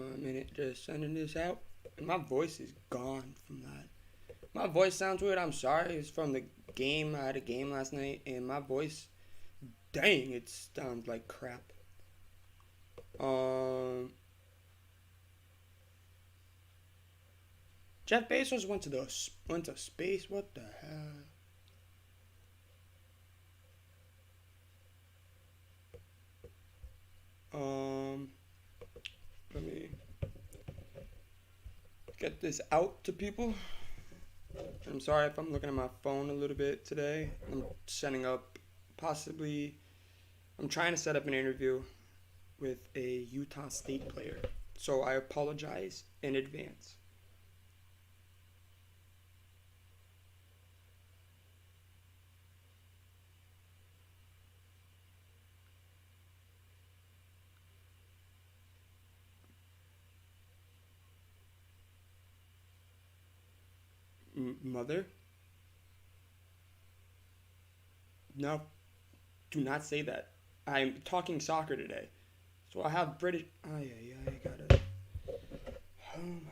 A minute, just sending this out. And my voice is gone from that. My voice sounds weird. I'm sorry. It's from the game. I had a game last night, and my voice, dang, it sounds like crap. Jeff Bezos went to space. What the hell? Let me get this out to people. I'm sorry if I'm looking at my phone a little bit today. I'm setting up, possibly, I'm trying to set up an interview with a Utah State player. So I apologize in advance. Mother? No, do not say that. I'm talking soccer today. So I have British. Oh, yeah, I got it. Oh my god.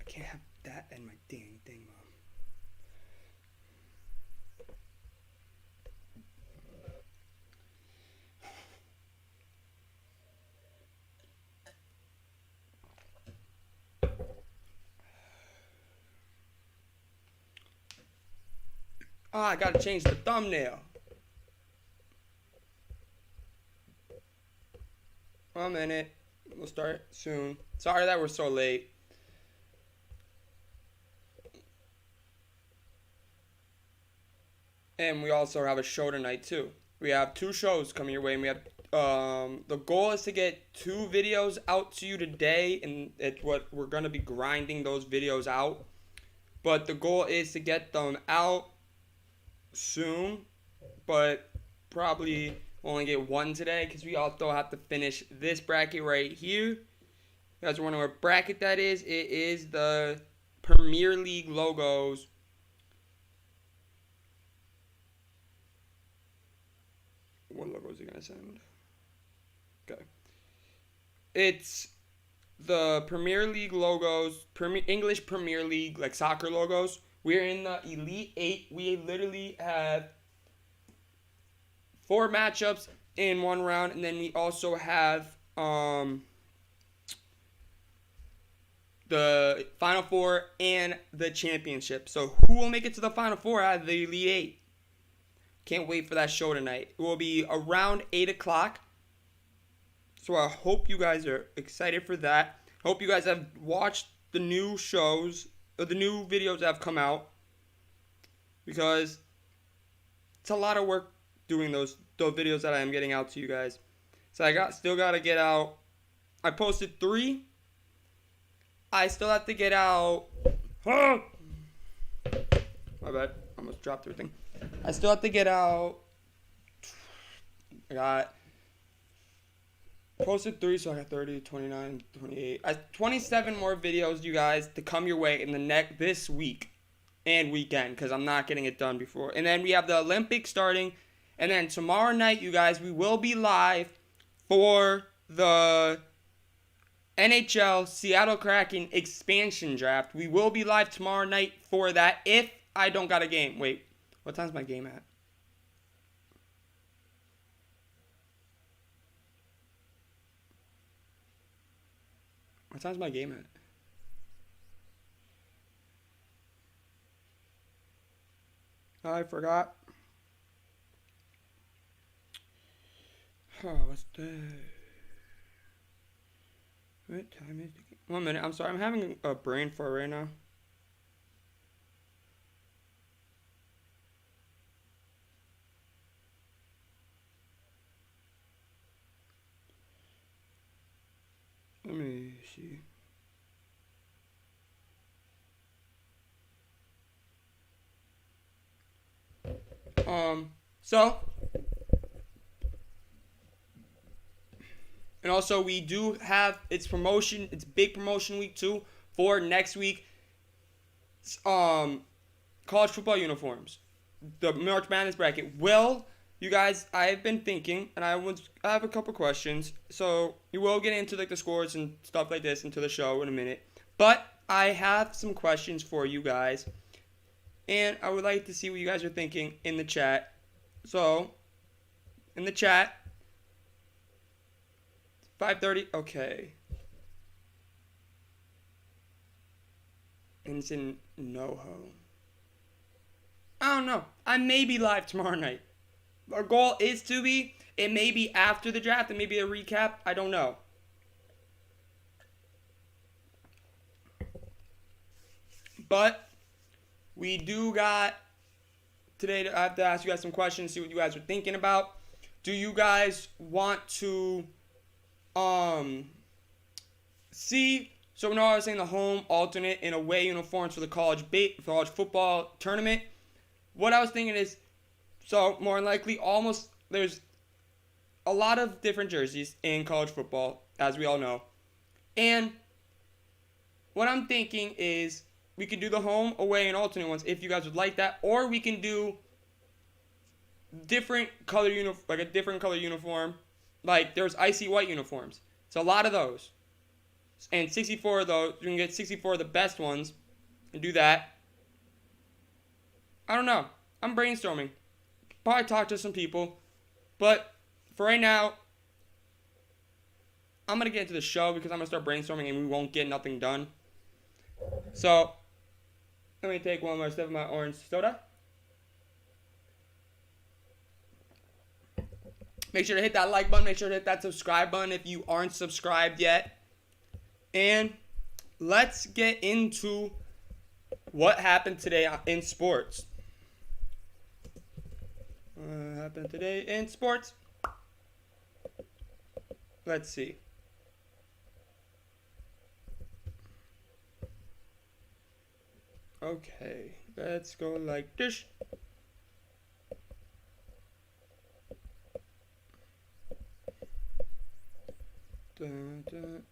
I can't have that in my dang thing, Mom. Oh, I gotta change the thumbnail. 1 minute. We'll start soon. Sorry that we're so late. And we also have a show tonight too. We have 2 shows coming your way, and we have the goal is to get 2 videos out to you today, and it's what we're gonna be grinding those videos out. But the goal is to get them out soon, but probably only get 1 today because we also have to finish this bracket right here. You guys are wondering what bracket that is? It is the Premier League logos. What logo is he gonna send? Okay. It's the Premier League logos, English Premier League, like soccer logos. We're in the Elite 8. We literally have 4 matchups in 1 round, and then we also have the Final Four and the championship. So who will make it to the Final Four out of the Elite 8? Can't wait for that show tonight. It will be around 8 o'clock. So I hope you guys are excited for that. Hope you guys have watched the new shows, or the new videos that have come out. Because it's a lot of work doing those videos that I am getting out to you guys. So I still got to get out. I posted 3. I still have to get out. My bad. Almost dropped everything. I still have to get out. I got posted 3, so I got 30, 29, 28. 27 more videos, you guys, to come your way in this week and weekend, because I'm not getting it done before. And then we have the Olympics starting. And then tomorrow night, you guys, we will be live for the NHL Seattle Kraken expansion draft. We will be live tomorrow night for that if I don't got a game. Wait, what time's my game at? What time's my game at? I forgot. Oh, what's that? What time is it? 1 minute. I'm sorry. I'm having a brain fart right now. Let me see. So, and also we do have it's big promotion week 2 for next week. College football uniforms, the March Madness bracket. Well, you guys, I've been thinking, and I have a couple questions. So we will get into like the scores and stuff like this into the show in a minute. But I have some questions for you guys, and I would like to see what you guys are thinking in the chat. So, in the chat, 5:30. Okay. And it's in NoHo. I don't know. I may be live tomorrow night. Our goal is to be. It may be after the draft. It may be a recap. I don't know. But we do got today. I have to ask you guys some questions. See what you guys are thinking about. Do you guys want to see? So now I was saying the home, alternate, and away uniforms for the college football tournament. What I was thinking is, so more than likely, there's a lot of different jerseys in college football, as we all know. And what I'm thinking is we could do the home, away, and alternate ones if you guys would like that, or we can do different color like a different color uniform. Like there's icy white uniforms. So a lot of those. And 64 of those, you can get 64 of the best ones and do that. I don't know. I'm brainstorming. Probably talk to some people. But for right now, I'm going to get into the show because I'm going to start brainstorming and we won't get nothing done. So, let me take one more sip of my orange soda. Make sure to hit that like button. Make sure to hit that subscribe button if you aren't subscribed yet. And let's get into what happened today in sports. What happened today in sports? Let's see. Okay, let's go like this. Dun, dun,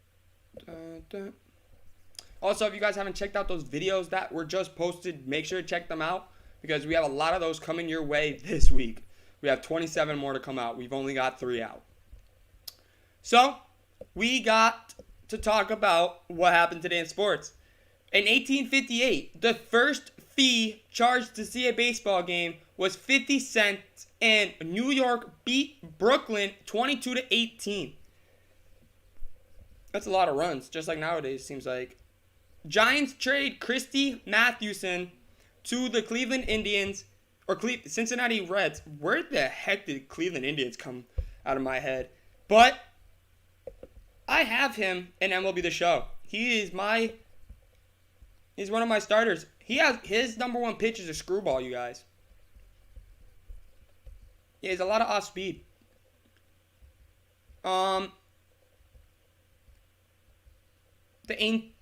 dun, dun. Also, if you guys haven't checked out those videos that were just posted, make sure to check them out because we have a lot of those coming your way this week. We have 27 more to come out. We've only got 3 out. So, we got to talk about what happened today in sports. In 1858, the first fee charged to see a baseball game was 50 cents, and New York beat Brooklyn 22-18. That's a lot of runs, just like nowadays, seems like. Giants trade Christy Mathewson to the Cleveland Indians, or Cincinnati Reds. Where the heck did Cleveland Indians come out of my head? But I have him in MLB The Show. He's one of my starters. His number one pitch is a screwball, you guys. He has a lot of off speed. The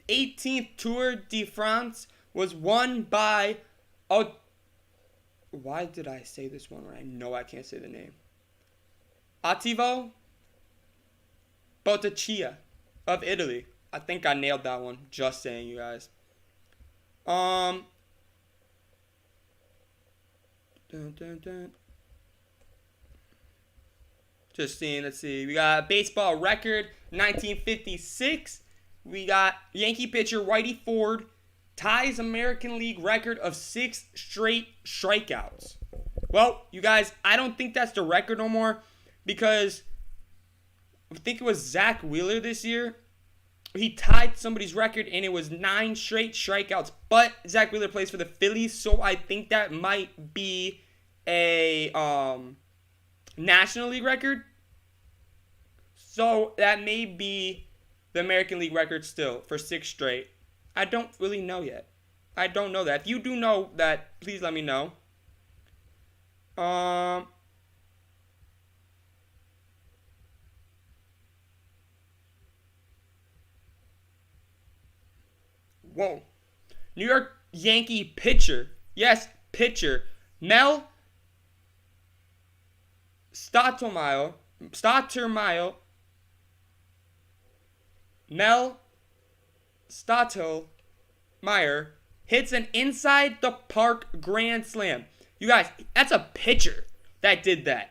18th Tour de France was won by why did I say this one when I know I can't say the name? Attivo Botticcia of Italy. I think I nailed that one. Just saying, you guys. Dun, dun, dun. Just seeing, let's see. We got baseball record, 1956. We got Yankee pitcher Whitey Ford ties American League record of 6 straight strikeouts. Well, you guys, I don't think that's the record no more because I think it was Zach Wheeler this year. He tied somebody's record and it was 9 straight strikeouts. But Zach Wheeler plays for the Phillies, so I think that might be a National League record. So that may be the American League record still for 6 straight. I don't really know yet. I don't know that. If you do know that, please let me know. Whoa. New York Yankee pitcher. Yes, pitcher. Mel Stottlemyre, Mel Stottlemyre hits an inside the park grand slam. You guys, that's a pitcher that did that.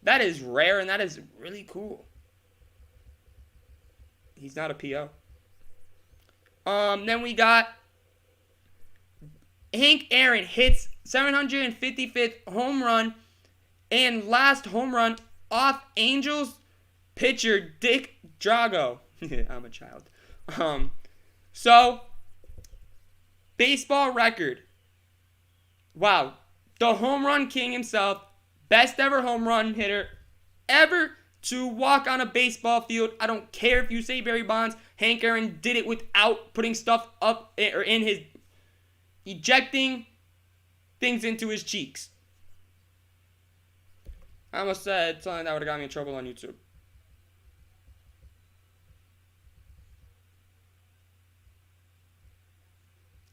That is rare and that is really cool. He's not a PO. Then we got Hank Aaron hits 755th home run and last home run off Angels pitcher Dick Drago. I'm a child. So baseball record. Wow. The home run king himself, best ever home run hitter ever to walk on a baseball field. I don't care if you say Barry Bonds. Hank Aaron did it without putting stuff up or in his, ejecting things into his cheeks. I almost said something that would have got me in trouble on YouTube.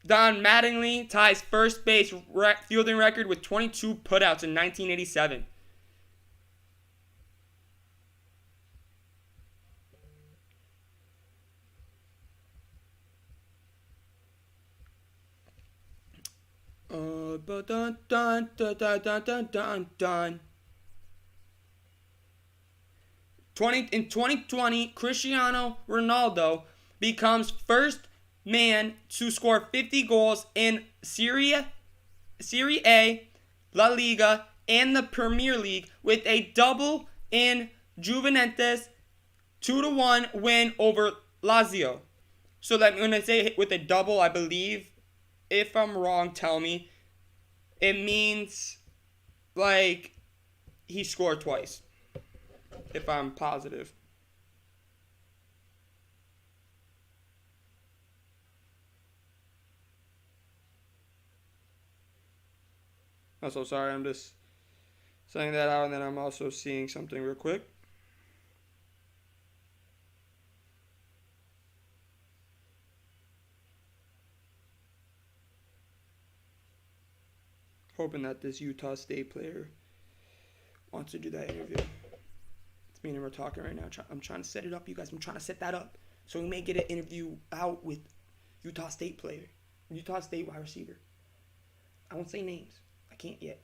Don Mattingly ties first base fielding record with 22 putouts in 1987. Dun, dun, dun, dun, dun, dun, dun, dun. In 2020, Cristiano Ronaldo becomes first man to score 50 goals in Serie A, La Liga, and the Premier League with a double in Juventus 2-1 win over Lazio. So that when I say with a double, I believe, if I'm wrong, tell me, it means like he scored twice. If I'm positive. I'm so sorry, I'm just saying that out and then I'm also seeing something real quick. Hoping that this Utah State player wants to do that interview. It's me and him are talking right now. I'm trying to set it up, you guys. I'm trying to set that up. So we may get an interview out with Utah State player. Utah State wide receiver. I won't say names. I can't yet.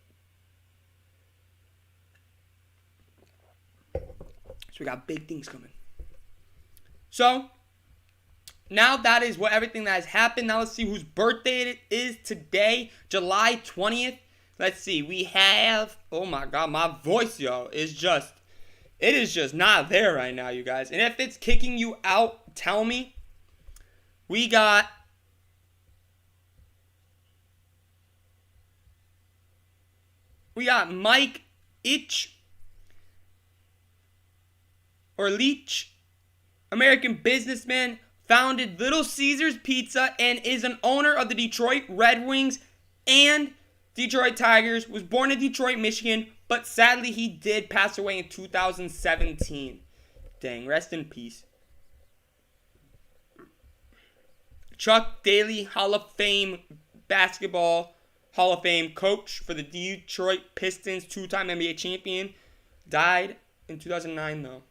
So we got big things coming. So now that is everything that has happened. Now let's see whose birthday it is today, July 20th. Let's see. We have, oh my God, my voice, yo, is just not there right now, you guys. And if it's kicking you out, tell me. We got Mike Leach, American businessman, founded Little Caesars Pizza and is an owner of the Detroit Red Wings and Detroit Tigers. Was born in Detroit, Michigan, but sadly he did pass away in 2017. Dang, rest in peace. Chuck Daly, Hall of Fame basketball Hall of Fame coach for the Detroit Pistons, two-time NBA champion. Died in 2009 though.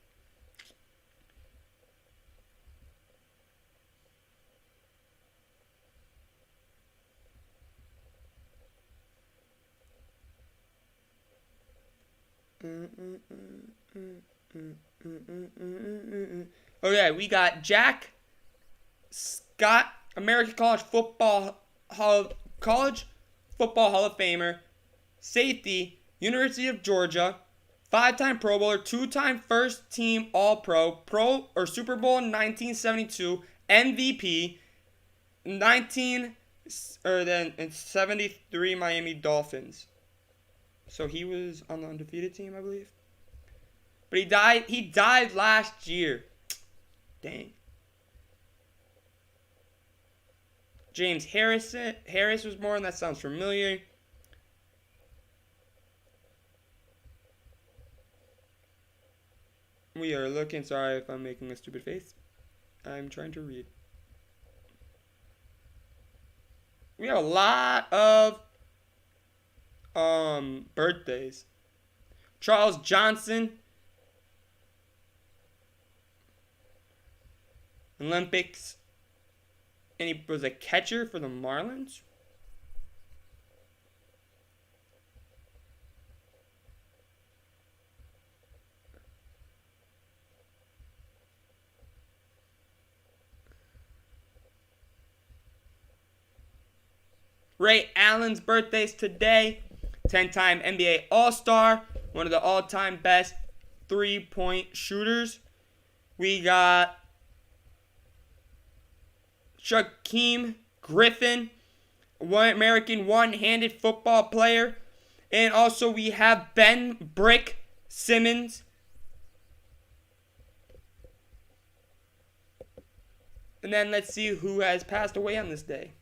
Okay, we got Jack Scott, American College Football Hall of Famer, safety, University of Georgia, 5-time Pro Bowler, 2-time first team All-Pro, or Super Bowl in 1972, MVP, 73 Miami Dolphins. So he was on the undefeated team, I believe. But he died last year. Dang. James Harris was born. That sounds familiar. We are looking. Sorry if I'm making a stupid face. I'm trying to read. We have a lot of birthdays. Charles Johnson. Olympics. And he was a catcher for the Marlins. Ray Allen's birthday's today. 10-time NBA All-Star. One of the all-time best three-point shooters. We got Shaquem Griffin, American one-handed football player. And also we have Ben Brick Simmons. And then let's see who has passed away on this day.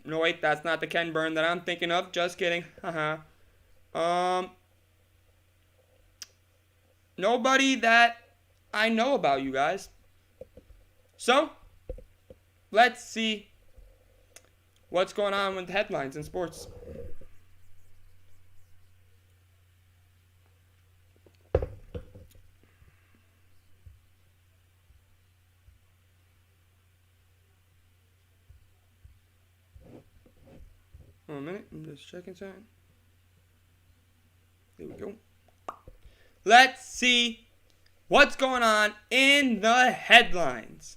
No wait, that's not the Ken Burn that I'm thinking of. Just kidding. Nobody that I know about, you guys. So, let's see what's going on with headlines in sports. Hold on a minute, I'm just checking something. There we go. Let's see what's going on in the headlines.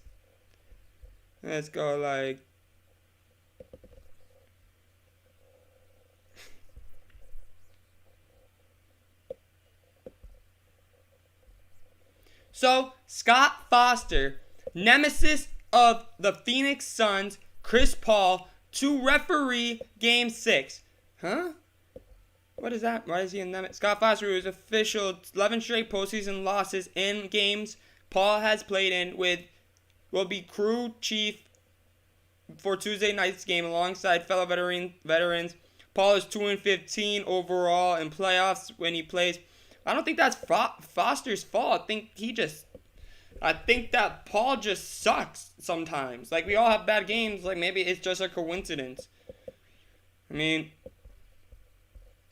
Let's go like... So, Scott Foster, nemesis of the Phoenix Suns, Chris Paul, to referee Game 6. Huh? What is that? Why is he in that? Scott Foster was official 11 straight postseason losses in games Paul has played in will be crew chief for Tuesday night's game alongside fellow veterans. Paul is 2-15 overall in playoffs when he plays. I don't think that's Foster's fault. I think that Paul just sucks sometimes. Like, we all have bad games. Like, maybe it's just a coincidence. I mean,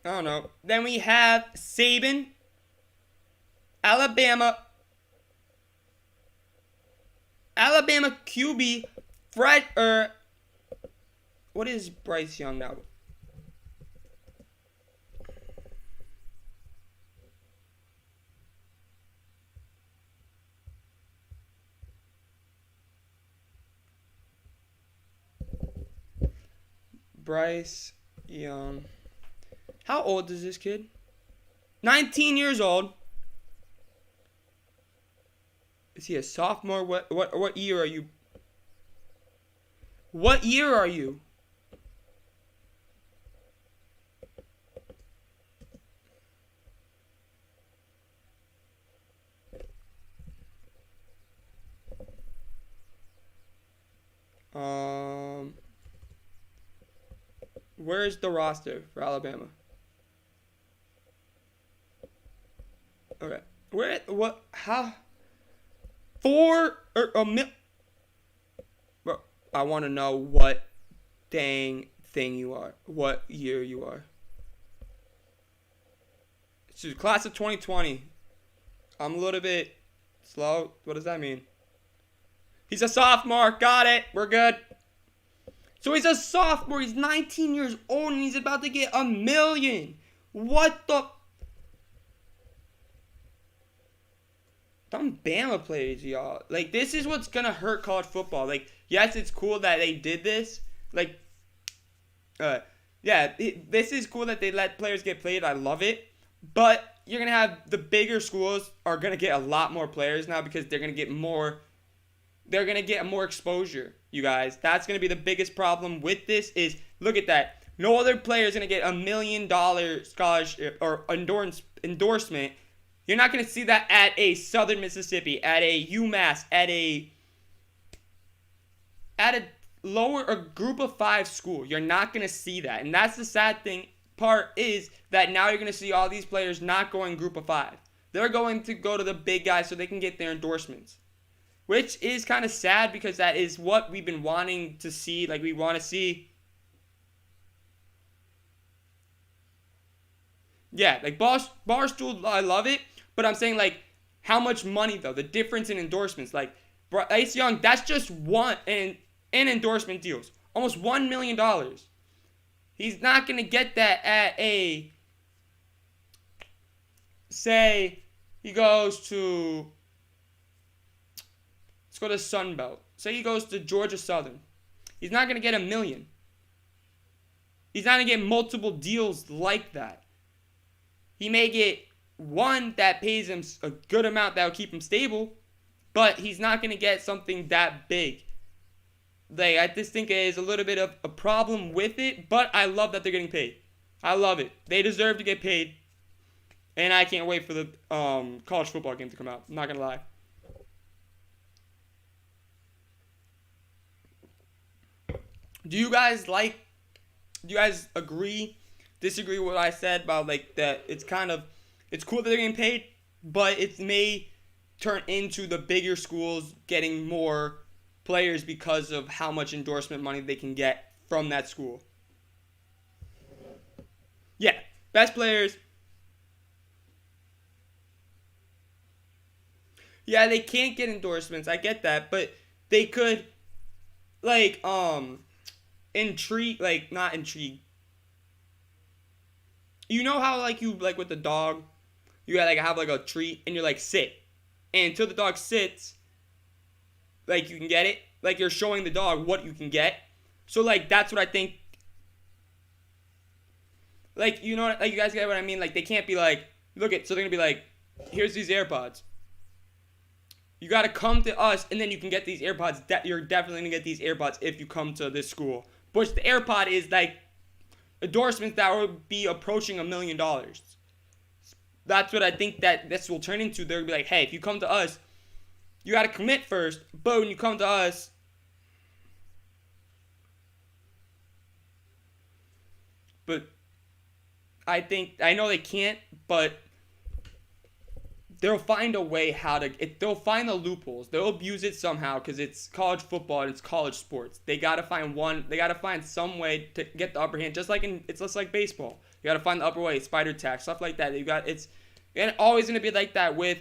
I don't know. Then we have Saban, Alabama QB, what is Bryce Young now? Bryce Young. How old is this kid? 19 years old. Is he a sophomore? What year are you? What year are you? Where's the roster for Alabama? Okay. What? How? Bro, I want to know what dang thing you are. What year you are. It's the class of 2020. I'm a little bit slow. What does that mean? He's a sophomore. Got it. We're good. So he's a sophomore. He's 19 years old and he's about to get $1 million. What the? Some Bama players, y'all. Like, this is what's going to hurt college football. Like, yes, it's cool that they did this. Like, this is cool that they let players get played. I love it. But you're going to have the bigger schools are going to get a lot more players now because they're going to get more. They're going to get more exposure, you guys. That's going to be the biggest problem with this is, look at that. No other player is going to get $1 million scholarship or endorsement. You're not going to see that at a Southern Mississippi, at a UMass, at a lower or group of 5 school. You're not going to see that. And that's the sad part is that now you're going to see all these players not going group of 5. They're going to go to the big guys so they can get their endorsements. which is kind of sad because that is what we've been wanting to see. Like, we want to see. Yeah, like Barstool, I love it, but I'm saying, like, how much money, though? The difference in endorsements. Like, Bryce Young, that's just one in endorsement deals. Almost $1 million. He's not going to get that at a, say, he goes to, let's go to Sunbelt. Say he goes to Georgia Southern. He's not going to get $1 million. He's not going to get multiple deals like that. He may get one that pays him a good amount that will keep him stable, but he's not going to get something that big. Like, I just think it is a little bit of a problem with it, but I love that they're getting paid. I love it. They deserve to get paid, and I can't wait for the college football game to come out. I'm not going to lie. Do you guys agree, disagree with what I said about, like, that it's cool that they're getting paid, but it may turn into the bigger schools getting more players because of how much endorsement money they can get from that school? Yeah, best players. Yeah, they can't get endorsements. I get that, but they could, like, not intrigue. You know how, like, you, like, with the dog, you gotta, like, have, like, a treat, and you're like, sit. And until the dog sits, like, you can get it. Like, you're showing the dog what you can get. So, like, that's what I think. Like, you know, like, you guys get what I mean? Like, they can't be like, look at, so they're gonna be like, here's these AirPods. You gotta come to us, and then you can get these AirPods. You're definitely gonna get these AirPods if you come to this school. But the AirPod is, like, endorsements that would be approaching $1 million. That's what I think that this will turn into. They'll be like, hey, if you come to us, you got to commit first. But when you come to us, but I know they can't, but they'll find a way they'll find the loopholes. They'll abuse it somehow because it's college football and it's college sports. They got to find some way to get the upper hand, it's just like baseball. You got to find the upper way, spider tack, stuff like that. It's always going to be like that with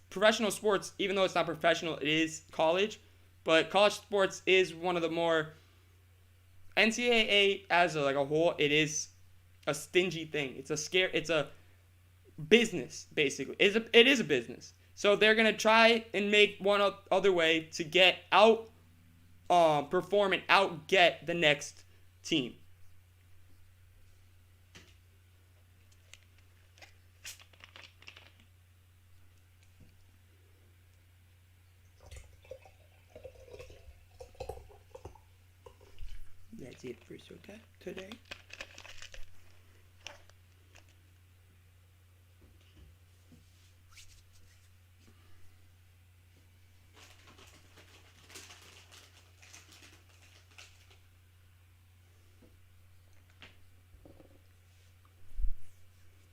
professional sports, even though it's not professional, it is college. But college sports is one of the more, NCAA as a whole, it is a stingy thing. It's a business, basically. It is a business. So they're going to try and make one other way to get perform and out-get the next team. That's it for today.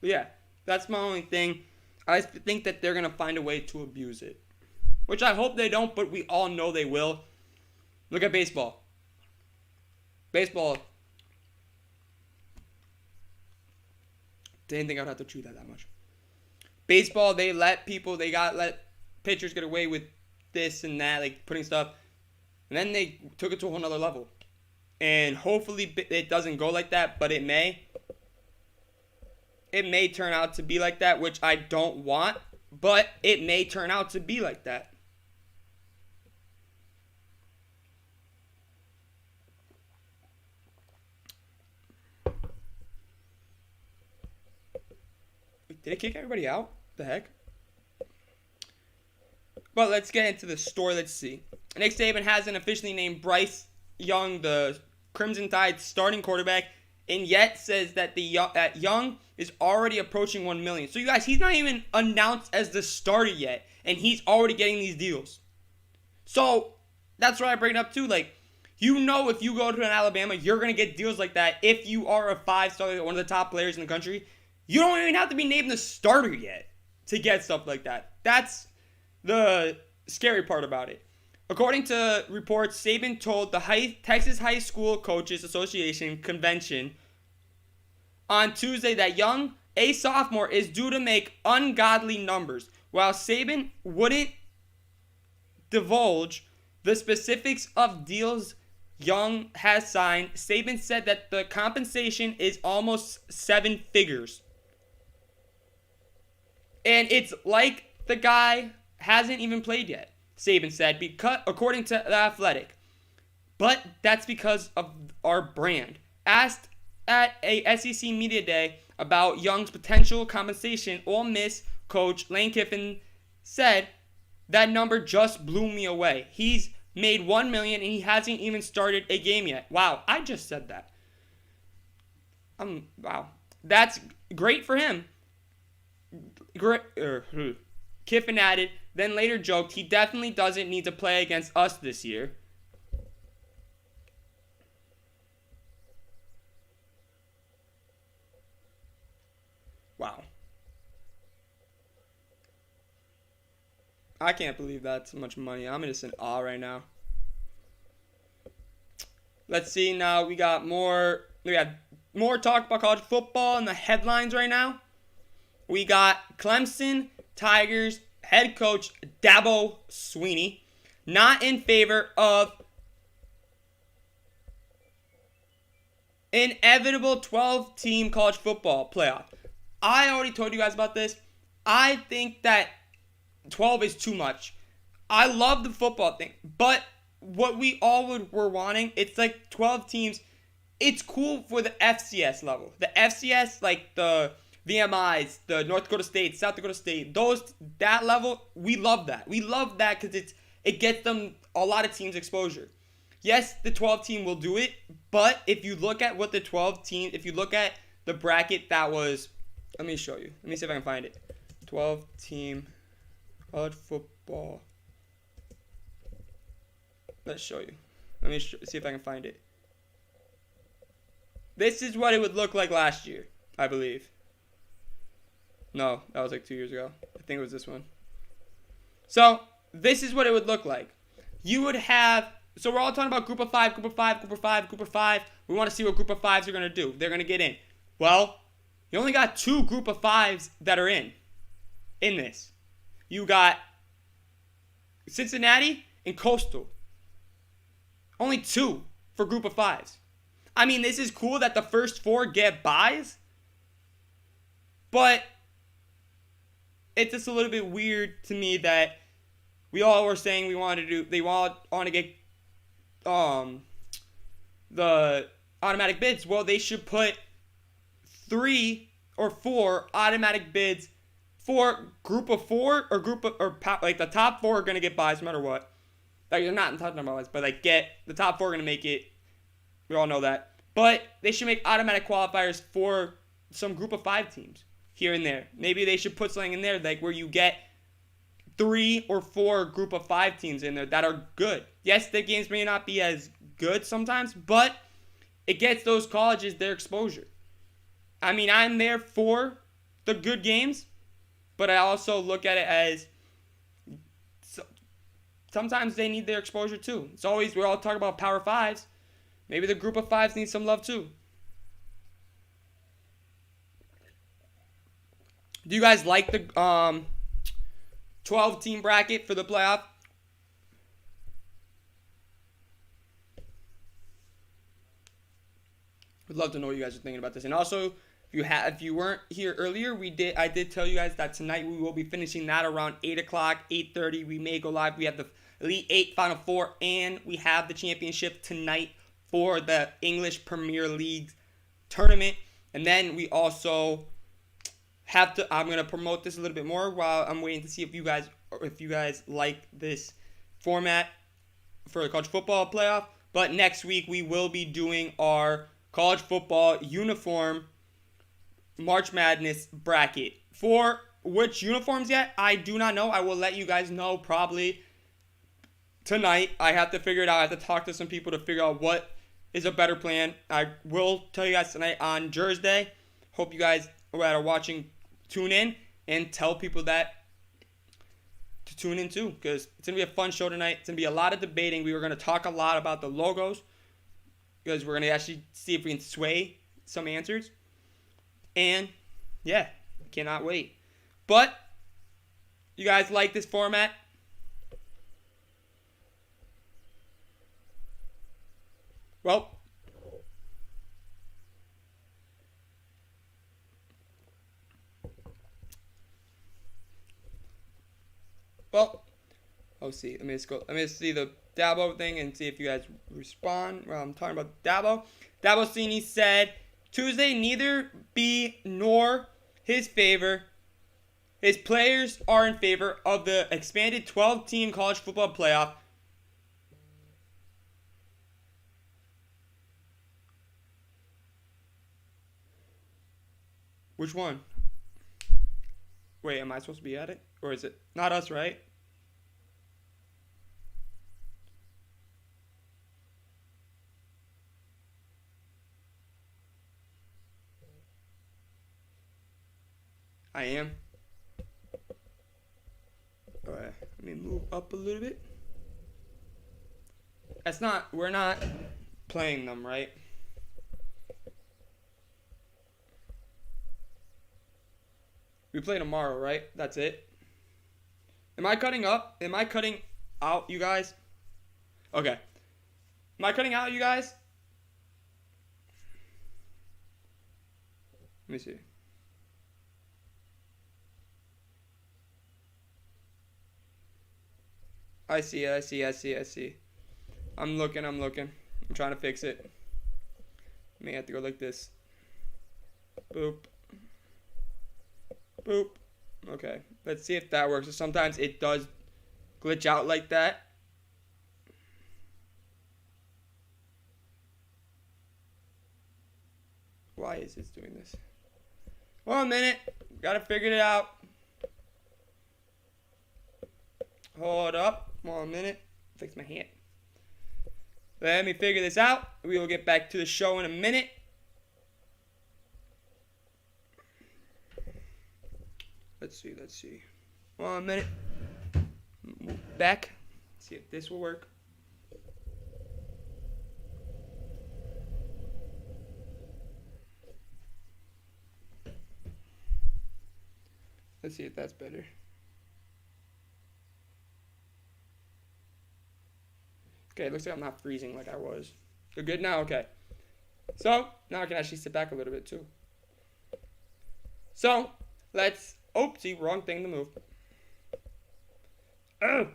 But yeah, that's my only thing. I think that they're going to find a way to abuse it. Which I hope they don't, but we all know they will. Look at baseball. Baseball. Didn't think I'd have to chew that much. Baseball, they let pitchers get away with this and that, like putting stuff. And then they took it to a whole nother level. And hopefully it doesn't go like that, but it may. It may turn out to be like that, which I don't want, but it may turn out to be like that. Did it kick everybody out? The heck? But let's get into the story. Let's see. Nick Saban hasn't officially named Bryce Young the Crimson Tide starting quarterback, and yet says that that Young is already approaching $1 million. So you guys, he's not even announced as the starter yet, and he's already getting these deals. So that's why I bring it up too. Like, you know, if you go to an Alabama, you're gonna get deals like that. If you are a 5-star, one of the top players in the country, you don't even have to be named the starter yet to get stuff like that. That's the scary part about it. According to reports, Saban told the Texas High School Coaches Association convention on Tuesday that Young, a sophomore, is due to make ungodly numbers. While Saban wouldn't divulge the specifics of deals Young has signed, Saban said that the compensation is almost 7 figures. And it's like the guy hasn't even played yet, Saban said, because according to The Athletic. But that's because of our brand. Asked at a SEC Media Day about Young's potential compensation, Ole Miss coach Lane Kiffin said, "That number just blew me away. He's made $1 million and he hasn't even started a game yet." Wow, I just said that. Wow, that's great for him. Kiffin added, then later joked he definitely doesn't need to play against us this year. Wow. I can't believe that's much money. I'm just in awe right now. Let's see now. We got more. We have more talk about college football in the headlines right now. We got Clemson Tigers head coach Dabo Swinney not in favor of inevitable 12-team college football playoff. I already told you guys about this. I think that 12 is too much. I love the football thing, but what we all were wanting, it's like 12 teams. It's cool for the FCS level. The FCS, like the VMIs, the North Dakota State, South Dakota State, that level, we love that. We love that because it gets them a lot of teams exposure. Yes, the 12 team will do it, but if you look at what the 12 team, if you look at the bracket that was, let me show you. Let me see if I can find it. 12 team college football. Let's show you. Let me see if I can find it. This is what it would look like last year, I believe. No, that was like 2 years ago. I think it was this one. So, this is what it would look like. You would have, so we're all talking about group of 5, group of 5, group of 5, group of 5. We want to see what group of 5s are going to do. They're going to get in. Well, you only got 2 group of 5s that are in this. You got Cincinnati and Coastal. Only 2 for group of 5s. I mean, this is cool that the first 4 get buys, but it's just a little bit weird to me that we all were saying they want to get the automatic bids. Well, they should put 3 or 4 automatic bids for group of 4 or like the top 4 are going to get buys no matter what. Like, they're not talking about buys, but like the top 4 are going to make it. We all know that. But they should make automatic qualifiers for some group of 5 teams here and there. Maybe they should put something in there like where you get 3 or 4 group of 5 teams in there that are good. Yes, the games may not be as good sometimes, but it gets those colleges their exposure. I mean, I'm there for the good games, but I also look at it as sometimes they need their exposure too. It's always, we're all talking about Power 5s. Maybe the group of 5s need some love too. Do you guys like the 12-team bracket for the playoff? Would love to know what you guys are thinking about this. And also, if you weren't here earlier, I did tell you guys that tonight we will be finishing that around 8 o'clock, 8:30. We may go live. We have the Elite 8 Final 4, and we have the championship tonight for the English Premier League tournament. And then we also I'm going to promote this a little bit more while I'm waiting to see if you guys like this format for the college football playoff. But next week we will be doing our college football uniform March Madness bracket. For which uniforms yet, I do not know. I will let you guys know probably tonight. I have to figure it out. I have to talk to some people to figure out what is a better plan. I will tell you guys tonight on Thursday. Hope you guys that are watching tune in and tell people that to tune in too, because it's going to be a fun show tonight. It's going to be a lot of debating. We were going to talk a lot about the logos, because we're going to actually see if we can sway some answers. And, yeah, cannot wait. But, you guys like this format? Well, see. Let me just see the Dabo thing and see if you guys respond. Well, I'm talking about Dabo. Dabo Sweeney said, Tuesday, neither be nor his favor. His players are in favor of the expanded 12-team college football playoff. Which one? Wait, am I supposed to be at it? Or is it not us, right? I am. Alright, let me move up a little bit. We're not playing them, right? We play tomorrow, right? That's it. Am I cutting up? Am I cutting out, you guys? Okay. Am I cutting out, you guys? Let me see. I see. I'm looking. I'm trying to fix it. May have to go like this. Boop. Boop. Okay. Let's see if that works. So sometimes it does glitch out like that. Why is this doing this? 1 minute. Gotta figure it out. Hold up. 1 minute. Fix my hand. Let me figure this out. We will get back to the show in a minute. Let's see. 1 minute. Move back. See if this will work. Let's see if that's better. Okay, it looks like I'm not freezing like I was. You're good now? Okay. So, now I can actually sit back a little bit too. So, let's... Oh, see, wrong thing to move. Oh!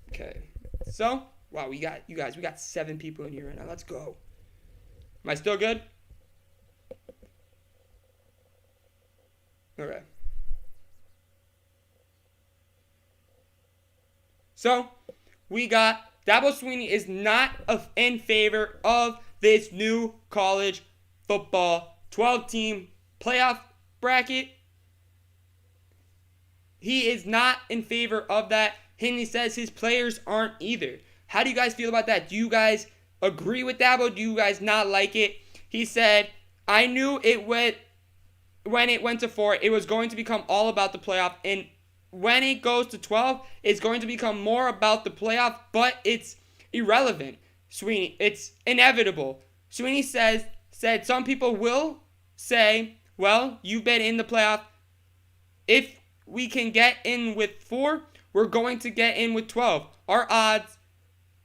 Okay. So, wow, we got 7 people in here right now. Let's go. Am I still good? Okay. So, we got Dabo Sweeney is not in favor of this new college football 12-team playoff bracket. He is not in favor of that. And he says his players aren't either. How do you guys feel about that? Do you guys agree with Dabo? Do you guys not like it? He said, I knew when it went to 4, it was going to become all about the playoff. And when it goes to 12, it's going to become more about the playoff, but it's irrelevant. Sweeney, it's inevitable. Sweeney said some people will say, well, you've been in the playoff. If we can get in with 4, we're going to get in with 12. Our odds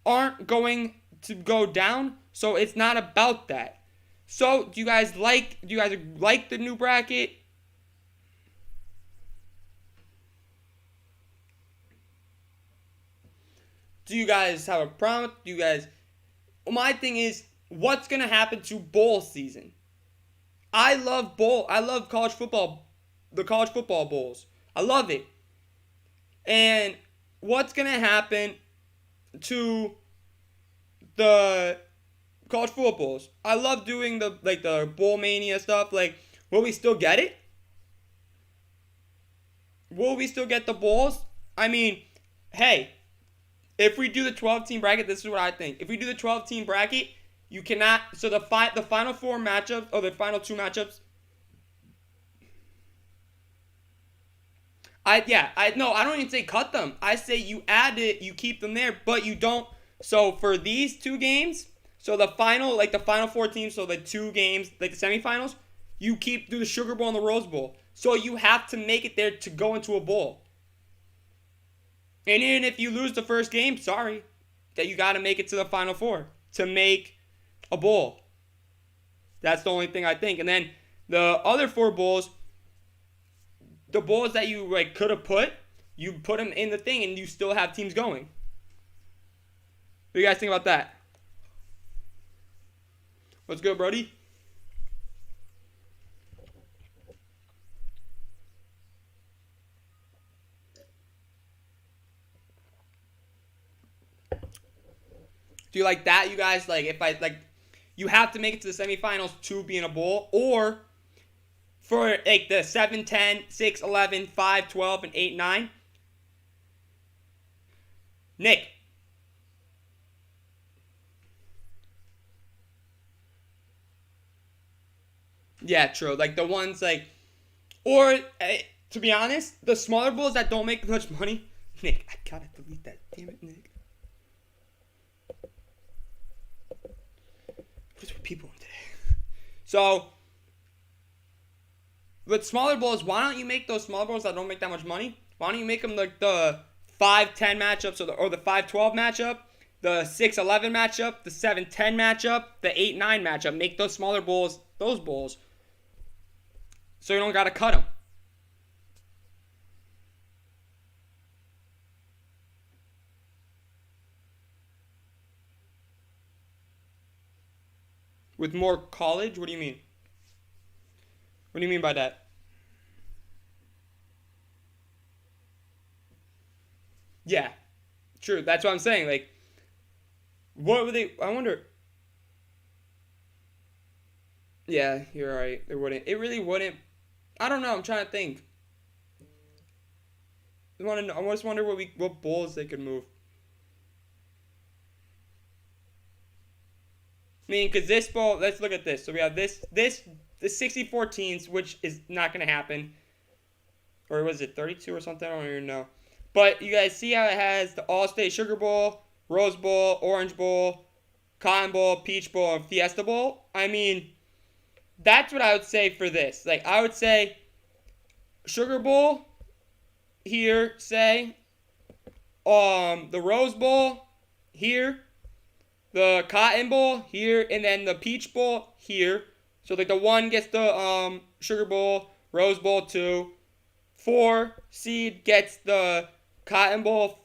aren't going to go down, so it's not about that. So, do you guys like the new bracket? Do you guys have a problem? My thing is, what's going to happen to bowl season? I love college football, the college football bowls. I love it. And what's going to happen to the college football bowls? I love doing the bowl mania stuff. Like, will we still get it? Will we still get the bowls? I mean, hey, if we do the 12-team bracket, this is what I think. If we do the 12-team bracket, You cannot. So the final four matchups or the final two matchups. I don't even say cut them. I say you add it, you keep them there, but you don't. So for these two games, so the final four teams, so the two games, like the semifinals, you keep do the Sugar Bowl and the Rose Bowl. So you have to make it there to go into a bowl. And even if you lose the first game, sorry, that you got to make it to the Final Four to make a bowl. That's the only thing I think. And then the other four bowls, the bowls that you like could have put, you put them in the thing, and you still have teams going. What do you guys think about that? What's good, Brody? Do you like that, you guys? Like, if I like, you have to make it to the semifinals to be in a bowl, or for like the 7, 10, 6, 11, 5, 12, and 8, 9. Nick. Yeah, true. Like the ones like, or to be honest, the smaller bowls that don't make much money. Nick, I gotta delete that. Damn it, Nick. What's with people today? So, with smaller bowls, why don't you make those smaller bowls that don't make that much money? Why don't you make them like the 5-10 matchups or the 5-12 matchup, the 6-11 matchup, the 7-10 matchup, the 8-9 matchup? Make those smaller bowls those bowls, so you don't gotta cut them. With more college? What do you mean? What do you mean by that? Yeah, true. That's what I'm saying. Like, what would they? I wonder. Yeah, you're right. It wouldn't. It really wouldn't. I don't know. I'm trying to think. I just wonder what bowls they could move. I mean, because this bowl. Let's look at this. So we have the 64 teams, which is not going to happen. Or was it 32 or something? I don't even know. But you guys see how it has the All-State Sugar Bowl, Rose Bowl, Orange Bowl, Cotton Bowl, Peach Bowl, and Fiesta Bowl? I mean, that's what I would say for this. Like, I would say Sugar Bowl here, say. The Rose Bowl here. The Cotton Bowl here. And then the Peach Bowl here. So, like, the 1 gets the Sugar Bowl, Rose Bowl 2. 4 seed gets the Cotton Bowl.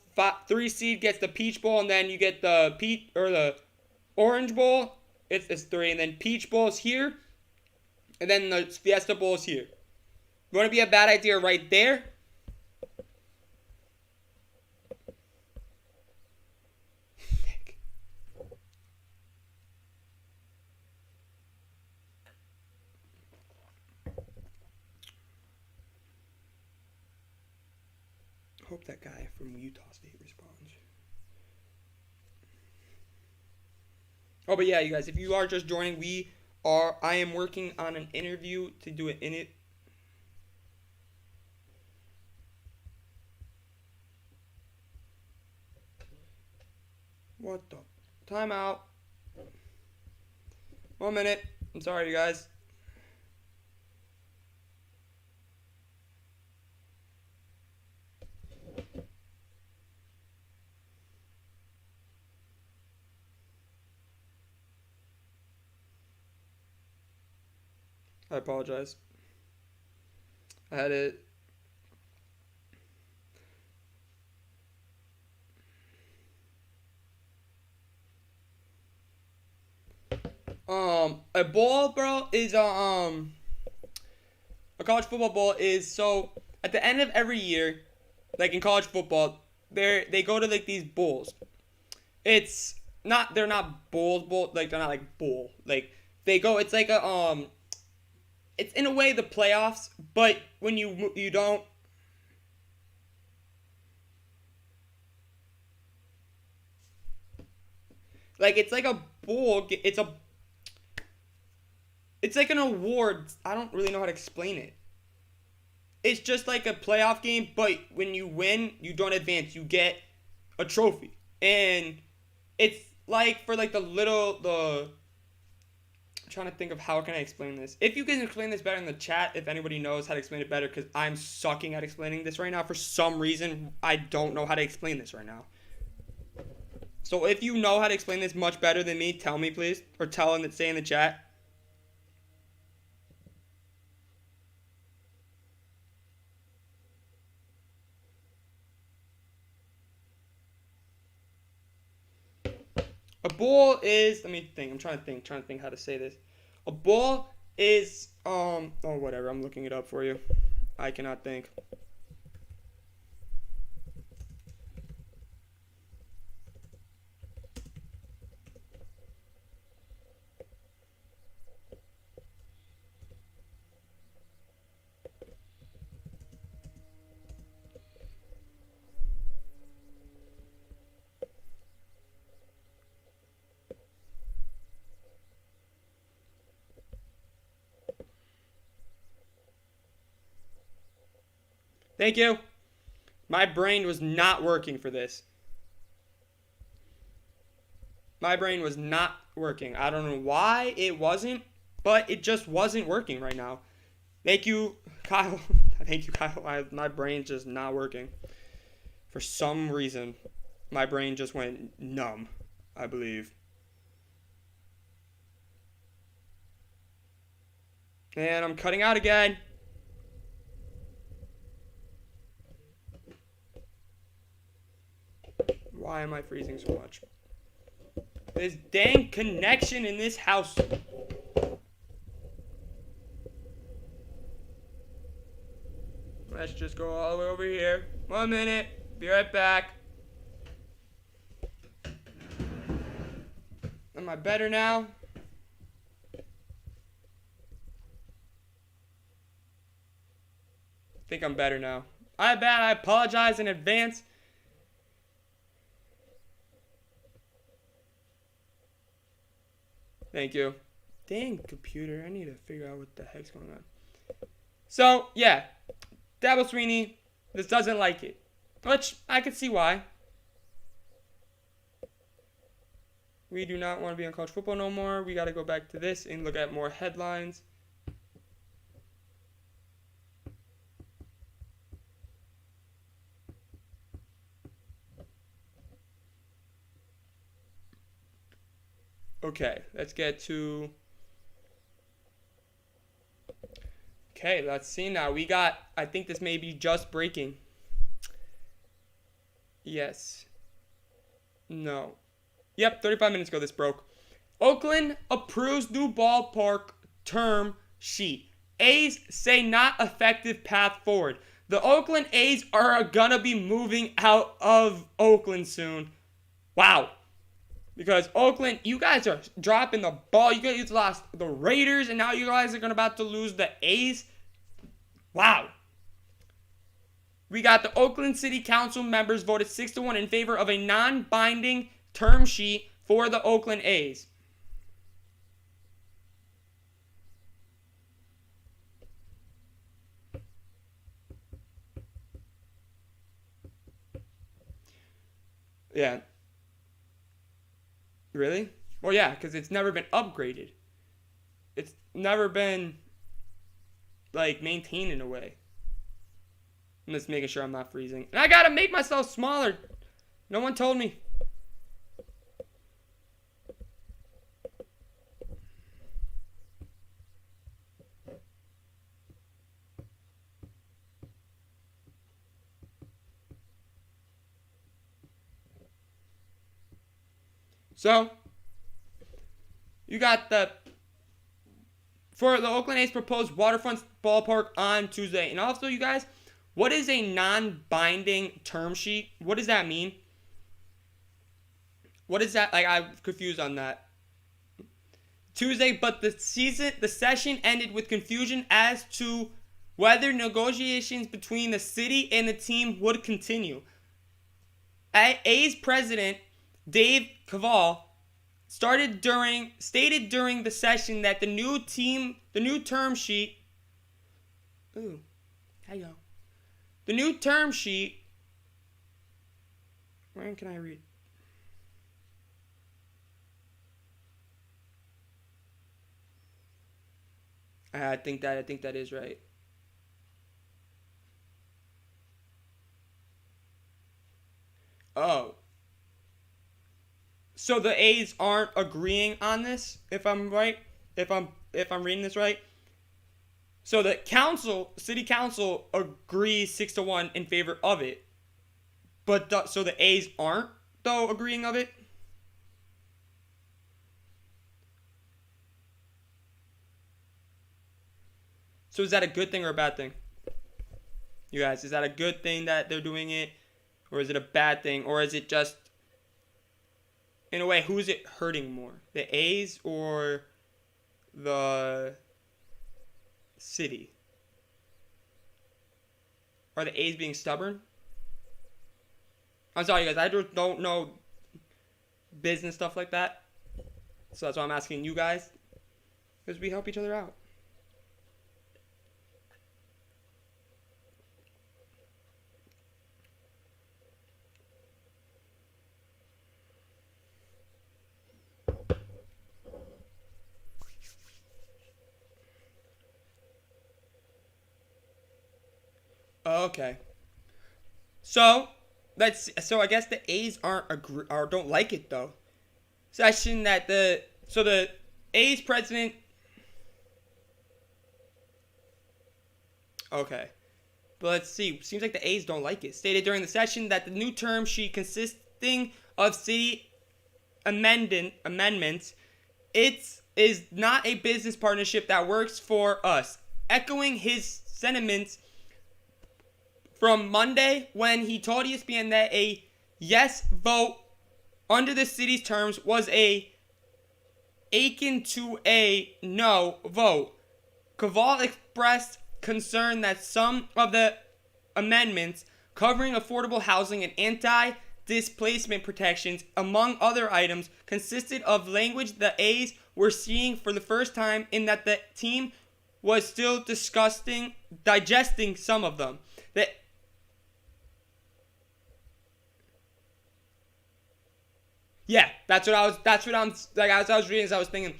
3 seed gets the Peach Bowl, and then you get the the Orange Bowl. It's 3, and then Peach Bowl is here, and then the Fiesta Bowl is here. You want to be a bad idea right there? Hope that guy from Utah State responds. Oh, but yeah, you guys, if you are just joining, I am working on an interview to do it in it. What the? Timeout. 1 minute. I'm sorry, you guys. I apologize. I had it. A bowl, bro, is a college football bowl is so at the end of every year, like in college football, they go to like these bowls. They're not bowl, like they're not like bowl. Like they go, it's like it's in a way the playoffs, but when you don't. Like, it's like a bowl. It's like an award. I don't really know how to explain it. It's just like a playoff game, but when you win, you don't advance. You get a trophy. And it's like for like I'm trying to think of how can I explain this. If you can explain this better in the chat, if anybody knows how to explain it better, because I'm sucking at explaining this right now. For some reason, I don't know how to explain this right now. So if you know how to explain this much better than me, tell me, please. Or say in the chat. A bowl is, let me think. I'm trying to think how to say this. A bowl is, whatever. I'm looking it up for you. I cannot think. Thank you. My brain was not working for this. My brain was not working. I don't know why it wasn't, but it just wasn't working right now. Thank you, Kyle. Thank you, Kyle. My brain's just not working. For some reason, my brain just went numb, I believe. And I'm cutting out again. Why am I freezing so much? This dang connection in this house. Let's just go all the way over here. 1 minute. Be right back. Am I better now? I think I'm better now. I apologize in advance. Thank you. Dang computer, I need to figure out what the heck's going on. So, yeah. Dabo Swinney just doesn't like it. Which, I can see why. We do not want to be on college football no more. We got to go back to this and look at more headlines. Okay, let's get to... Okay, let's see now. We got... I think this may be just breaking. Yes. No. Yep, 35 minutes ago this broke. Oakland approves new ballpark term sheet. A's say not effective path forward. The Oakland A's are gonna be moving out of Oakland soon. Wow. Because Oakland, you guys are dropping the ball. You guys lost the Raiders, and now you guys are about to lose the A's. Wow. We got the Oakland City Council members voted 6-1 in favor of a non-binding term sheet for the Oakland A's. Yeah. Really? Well, yeah, because it's never been upgraded. It's never been, like, maintained in a way. I'm just making sure I'm not freezing. And I gotta make myself smaller. No one told me. So, you got for the Oakland A's proposed waterfront ballpark on Tuesday. And also, you guys, what is a non-binding term sheet? What does that mean? What is that? Like, I'm confused on that. Tuesday, but the session ended with confusion as to whether negotiations between the city and the team would continue. A's president Dave Kaval stated during the session that the new term sheet. Ooh, there you go. The new term sheet. Where can I read? I think that is right. Oh. So the A's aren't agreeing on this, if I'm right? If I'm reading this right? So the city council agrees 6-1 in favor of it. But so the A's aren't though agreeing of it? So is that a good thing or a bad thing? You guys, is that a good thing that they're doing it? Or is it a bad thing? Or is it just, in a way, who is it hurting more? The A's or the city? Are the A's being stubborn? I'm sorry, guys. I just don't know business stuff like that. So that's why I'm asking you guys. Because we help each other out. Okay. So I guess the A's don't like it though. Session that the A's president. Okay. But let's see. Seems like the A's don't like it. Stated during the session that the new term sheet consisting of city amendments, it is not a business partnership that works for us. Echoing his sentiments from Monday when he told ESPN that a yes vote under the city's terms was akin to a no vote. Caval expressed concern that some of the amendments covering affordable housing and anti-displacement protections, among other items, consisted of language the A's were seeing for the first time, in that the team was still digesting some of them. Yeah, that's what I'm like. As I was reading this, I was thinking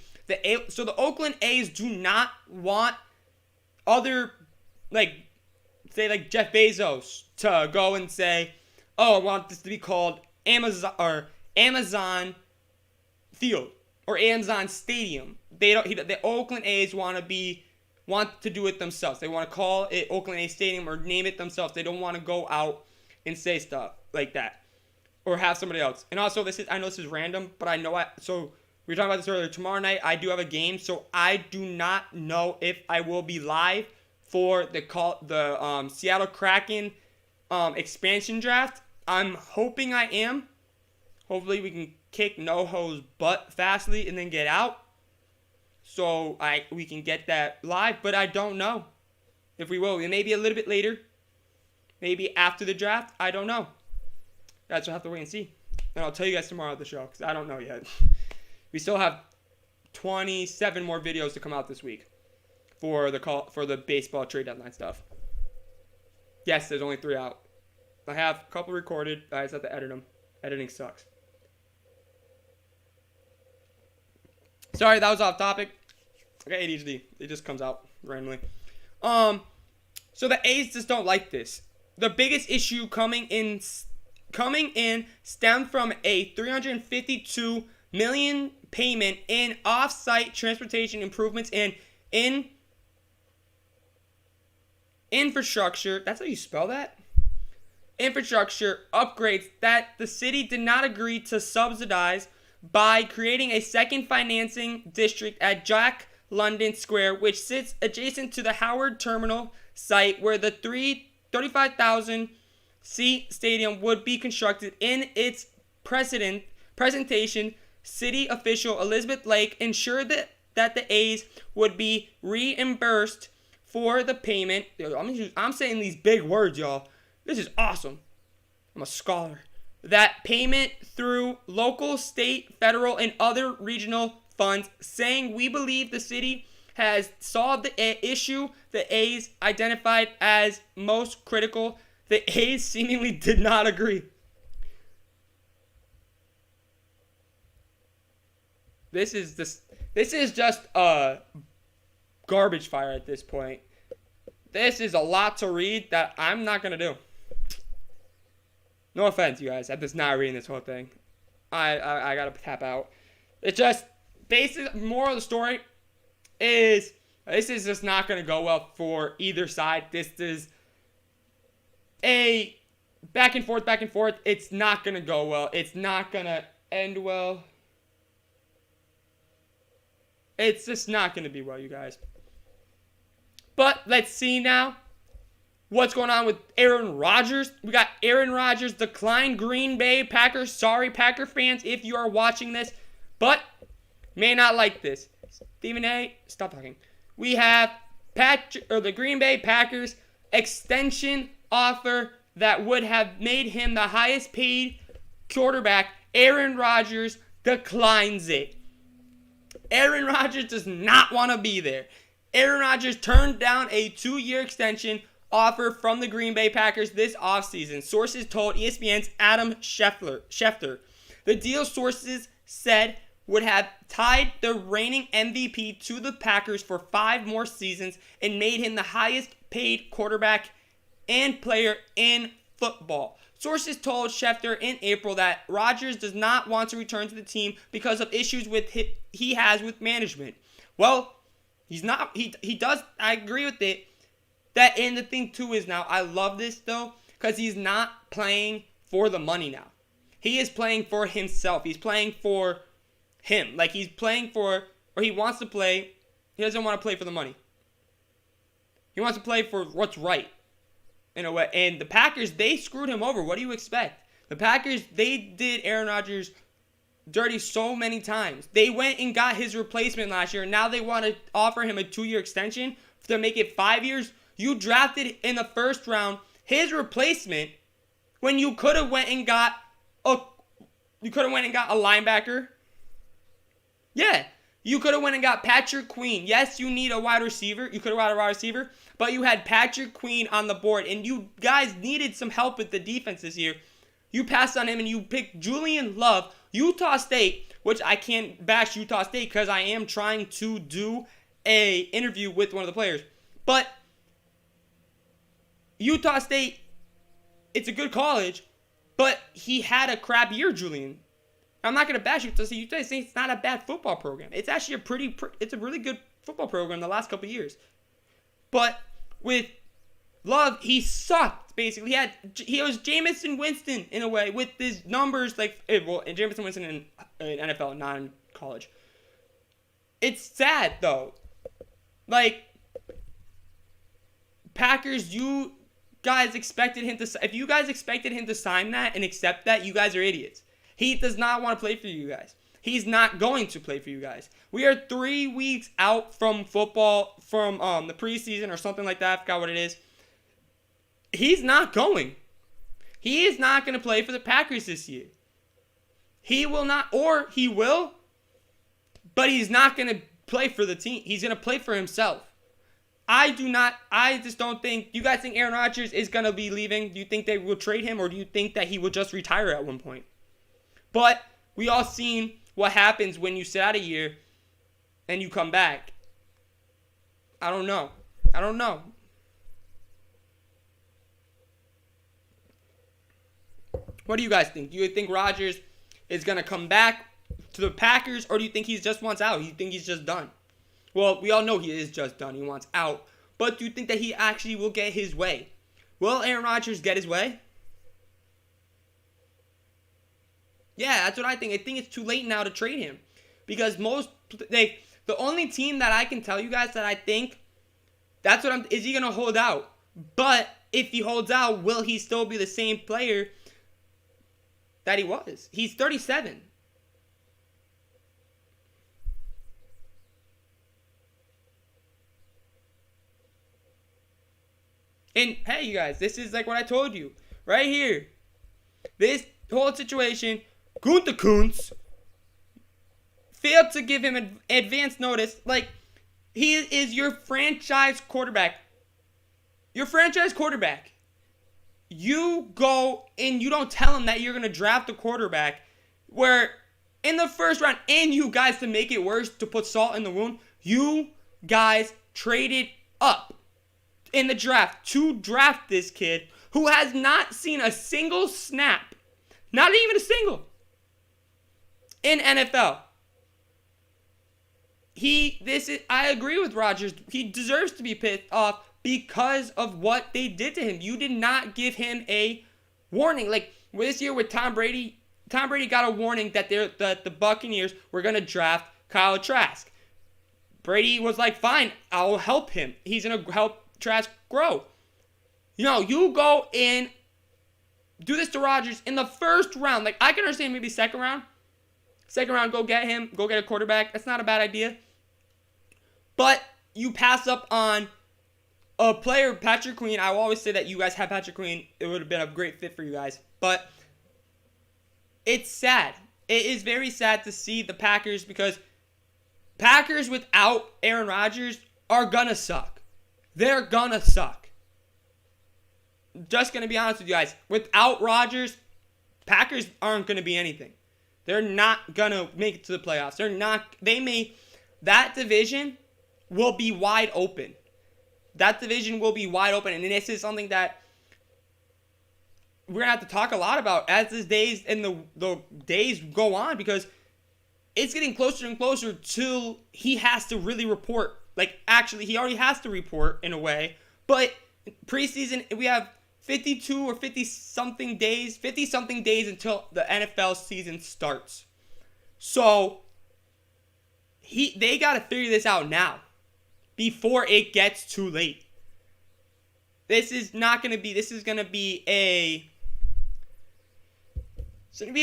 so the Oakland A's do not want other, say Jeff Bezos to go and say, oh, I want this to be called Amazon Field or Amazon Stadium. The Oakland A's want to do it themselves. They want to call it Oakland A's Stadium or name it themselves. They don't want to go out and say stuff like that. Or have somebody else. And also, I know this is random, but so we were talking about this earlier. Tomorrow night, I do have a game, so I do not know if I will be live for the Seattle Kraken expansion draft. I'm hoping I am. Hopefully, we can kick NoHo's butt fastly and then get out. So we can get that live, but I don't know if we will. It may be a little bit later. Maybe after the draft. I don't know. That's what I have to wait and see. And I'll tell you guys tomorrow at the show, because I don't know yet. We still have 27 more videos to come out this week for the baseball trade deadline stuff. Yes, there's only 3 out. I have a couple recorded. I just have to edit them. Editing sucks. Sorry, that was off topic. I got ADHD. It just comes out randomly. So the A's just don't like this. The biggest issue coming in stemmed from a $352 million payment in off-site transportation improvements and in infrastructure. That's how you spell that? Infrastructure upgrades that the city did not agree to subsidize by creating a second financing district at Jack London Square, which sits adjacent to the Howard Terminal site where the 35,000-seat stadium would be constructed. In its presentation, city official Elizabeth Lake ensured that the A's would be reimbursed for the payment. I'm saying these big words, y'all. This is awesome. I'm a scholar. that payment through local, state, federal, and other regional funds, saying we believe the city has solved the issue the A's identified as most critical. The A's seemingly did not agree. This is just a garbage fire at this point. This is a lot to read that I'm not going to do. No offense, you guys. I'm just not reading this whole thing. I got to tap out. It's just, basic moral of the story is this is just not going to go well for either side. This is a back and forth. It's not going to go well. It's not going to end well. It's just not going to be well, you guys. But let's see now what's going on with Aaron Rodgers. We got Aaron Rodgers declined Green Bay Packers. Sorry, Packer fans, if you are watching this, but may not like this. Stephen A., stop talking. We have the Green Bay Packers extension offer that would have made him the highest paid quarterback. Aaron Rodgers declines it. Aaron Rodgers does not want to be there. Aaron Rodgers turned down a 2-year extension offer from the Green Bay Packers this offseason. Sources told ESPN's Adam Schefter. The deal, sources said, would have tied the reigning MVP to the Packers for 5 more seasons and made him the highest paid quarterback and player in football. Sources told Schefter in April that Rodgers does not want to return to the team because of issues he has with management. Well, he's not. He does. I agree with it. And the thing too is now, I love this though, because he's not playing for the money now. He is playing for himself. He's playing for him. Like he's playing for, or he wants to play. He doesn't want to play for the money. He wants to play for what's right. In a way, and the Packers, they screwed him over. What do you expect? The Packers, they did Aaron Rodgers dirty so many times. They went and got his replacement last year, and now they want to offer him a 2-year extension to make it 5 years. You drafted in the first round his replacement when you could have went and got a linebacker. Yeah. You could have went and got Patrick Queen. Yes, you need a wide receiver. You could have got a wide receiver. But you had Patrick Queen on the board. And you guys needed some help with the defense this year. You passed on him and you picked Julian Love, Utah State, which I can't bash Utah State because I am trying to do a interview with one of the players. But Utah State, it's a good college. But he had a crap year, Julian. I'm not going to bash Utah State. Utah State, it's not a bad football program. It's actually it's a really good football program the last couple of years. But with Love, he sucked, basically. He was Jameis Winston, in a way, with his numbers, and Jameis Winston in NFL, not in college. It's sad, though. Like, Packers, you guys expected him to... If you guys expected him to sign that and accept that, you guys are idiots. He does not want to play for you guys. He's not going to play for you guys. We are 3 weeks out from football, from the preseason or something like that. I forgot what it is. He's not going. He is not going to play for the Packers this year. He will not, or he will, but he's not going to play for the team. He's going to play for himself. I just don't think, you guys think Aaron Rodgers is going to be leaving? Do you think they will trade him, or do you think that he will just retire at one point? But we all seen what happens when you sit out a year and you come back. I don't know. What do you guys think? Do you think Rodgers is going to come back to the Packers, or do you think he just wants out? Do you think he's just done? Well, we all know he is just done. He wants out. But do you think that he actually will get his way? Will Aaron Rodgers get his way? Yeah, that's what I think. I think it's too late now to trade him. Because the only team that I can tell you guys that I think, is he going to hold out? But if he holds out, will he still be the same player that he was? He's 37. And hey, you guys, this is like what I told you right here. whole situation, Gunther Kuntz failed to give him advance notice. Like, he is your franchise quarterback. Your franchise quarterback. You go and you don't tell him that you're going to draft a quarterback where in the first round, and you guys, to make it worse, to put salt in the wound, you guys traded up in the draft to draft this kid who has not seen a single snap, not even a single, in NFL. I agree with Rodgers. He deserves to be pissed off because of what they did to him. You did not give him a warning. Like this year with Tom Brady got a warning that the Buccaneers were going to draft Kyle Trask. Brady was like, fine, I'll help him. He's going to help Trask grow. You go and do this to Rodgers in the first round. Like, I can understand maybe second round. Second round, go get him. Go get a quarterback. That's not a bad idea. But you pass up on a player, Patrick Queen. I will always say that you guys have Patrick Queen. It would have been a great fit for you guys. But it's sad. It is very sad to see the Packers because Packers without Aaron Rodgers are going to suck. They're going to suck. Just going to be honest with you guys. Without Rodgers, Packers aren't going to be anything. They're not going to make it to the playoffs. That division will be wide open. That division will be wide open. And this is something that we're going to have to talk a lot about as the days and the days go on, because it's getting closer and closer till he has to really report. Like, actually, he already has to report in a way. But preseason, we have 52 or 50-something days until the NFL season starts. So, they got to figure this out now before it gets too late. This is going to be a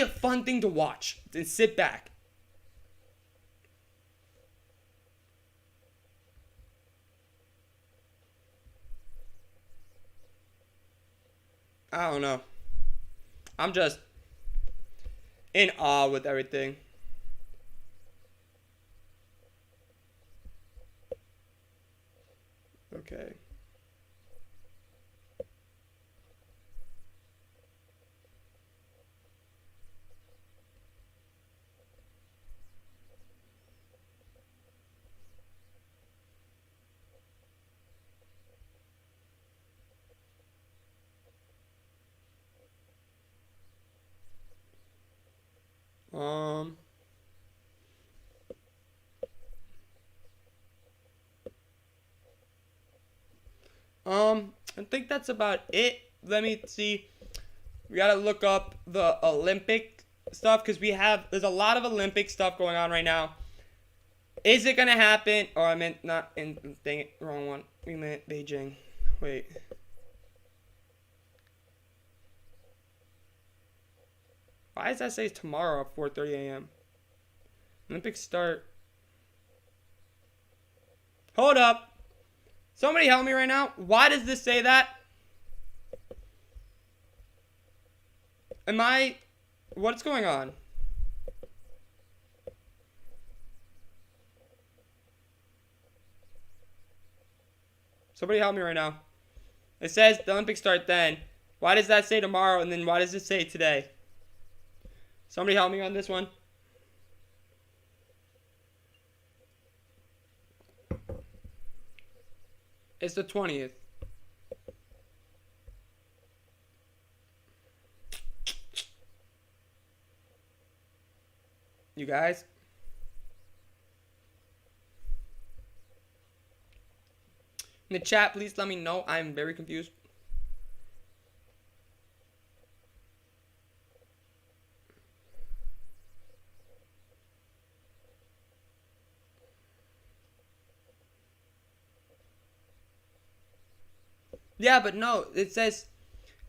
fun thing to watch and sit back. I don't know. I'm just in awe with everything. Okay. I think that's about it. Let me see. We gotta look up the Olympic stuff because there's a lot of Olympic stuff going on right now. Is it gonna happen? Or I meant not in. Dang it, wrong one. We meant Beijing. Wait. Why does that say tomorrow at 4:30 a.m.? Olympics start. Hold up. Somebody help me right now. Why does this say that? What's going on? Somebody help me right now. It says the Olympics start then. Why does that say tomorrow, and then why does it say today? Somebody help me on this one. It's the 20th. You guys? In the chat, please let me know. I'm very confused. Yeah, but no, it says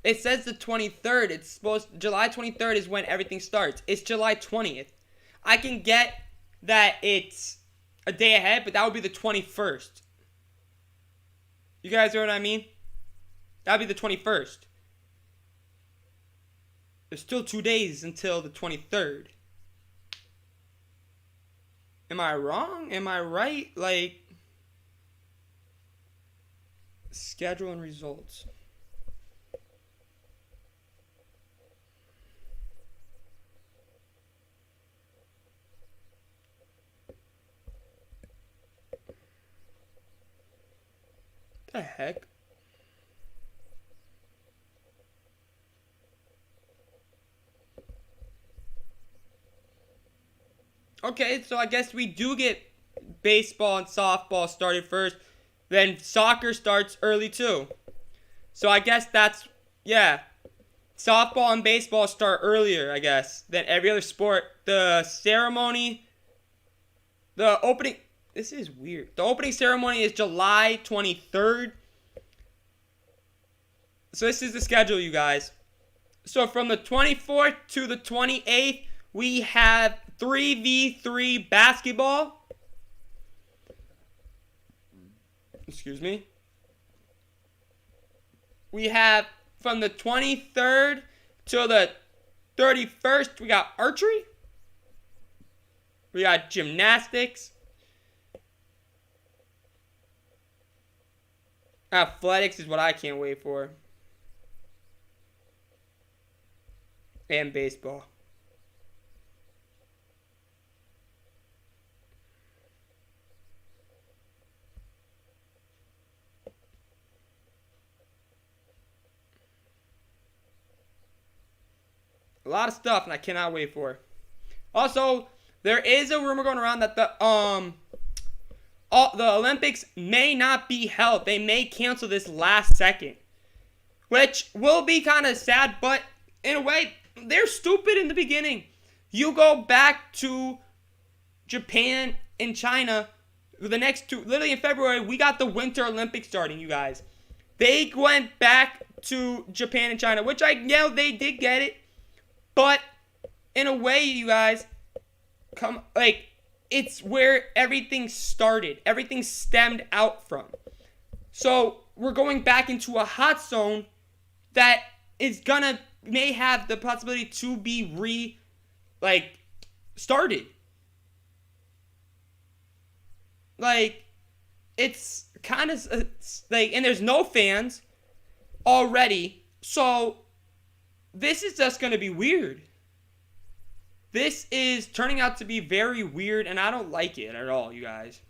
the 23rd. July 23rd is when everything starts. It's July 20th. I can get that it's a day ahead, but that would be the 21st. You guys know what I mean? That would be the 21st. There's still 2 days until the 23rd. Am I wrong? Am I right? Like, schedule and results. The heck? Okay, so I guess we do get baseball and softball started first. Then soccer starts early too. So I guess that's, yeah. Softball and baseball start earlier, I guess, than every other sport. The ceremony, the opening, this is weird. The opening ceremony is July 23rd. So this is the schedule, you guys. So from the 24th to the 28th, we have 3v3 basketball. Excuse me. We have from the 23rd to the 31st, we got archery. We got gymnastics. Athletics is what I can't wait for. And baseball. A lot of stuff, and I cannot wait for it. Also, there is a rumor going around that the Olympics may not be held. They may cancel this last second, which will be kind of sad, but in a way, they're stupid in the beginning. You go back to Japan and China, the next two, literally in February, we got the Winter Olympics starting, you guys. They went back to Japan and China, which I know they did get it, but in a way, you guys, it's where everything started. Everything stemmed out from. So we're going back into a hot zone that is may have the possibility to be started. It's kind of and there's no fans already, so this is just going to be weird. This is turning out to be very weird, and I don't like it at all, you guys.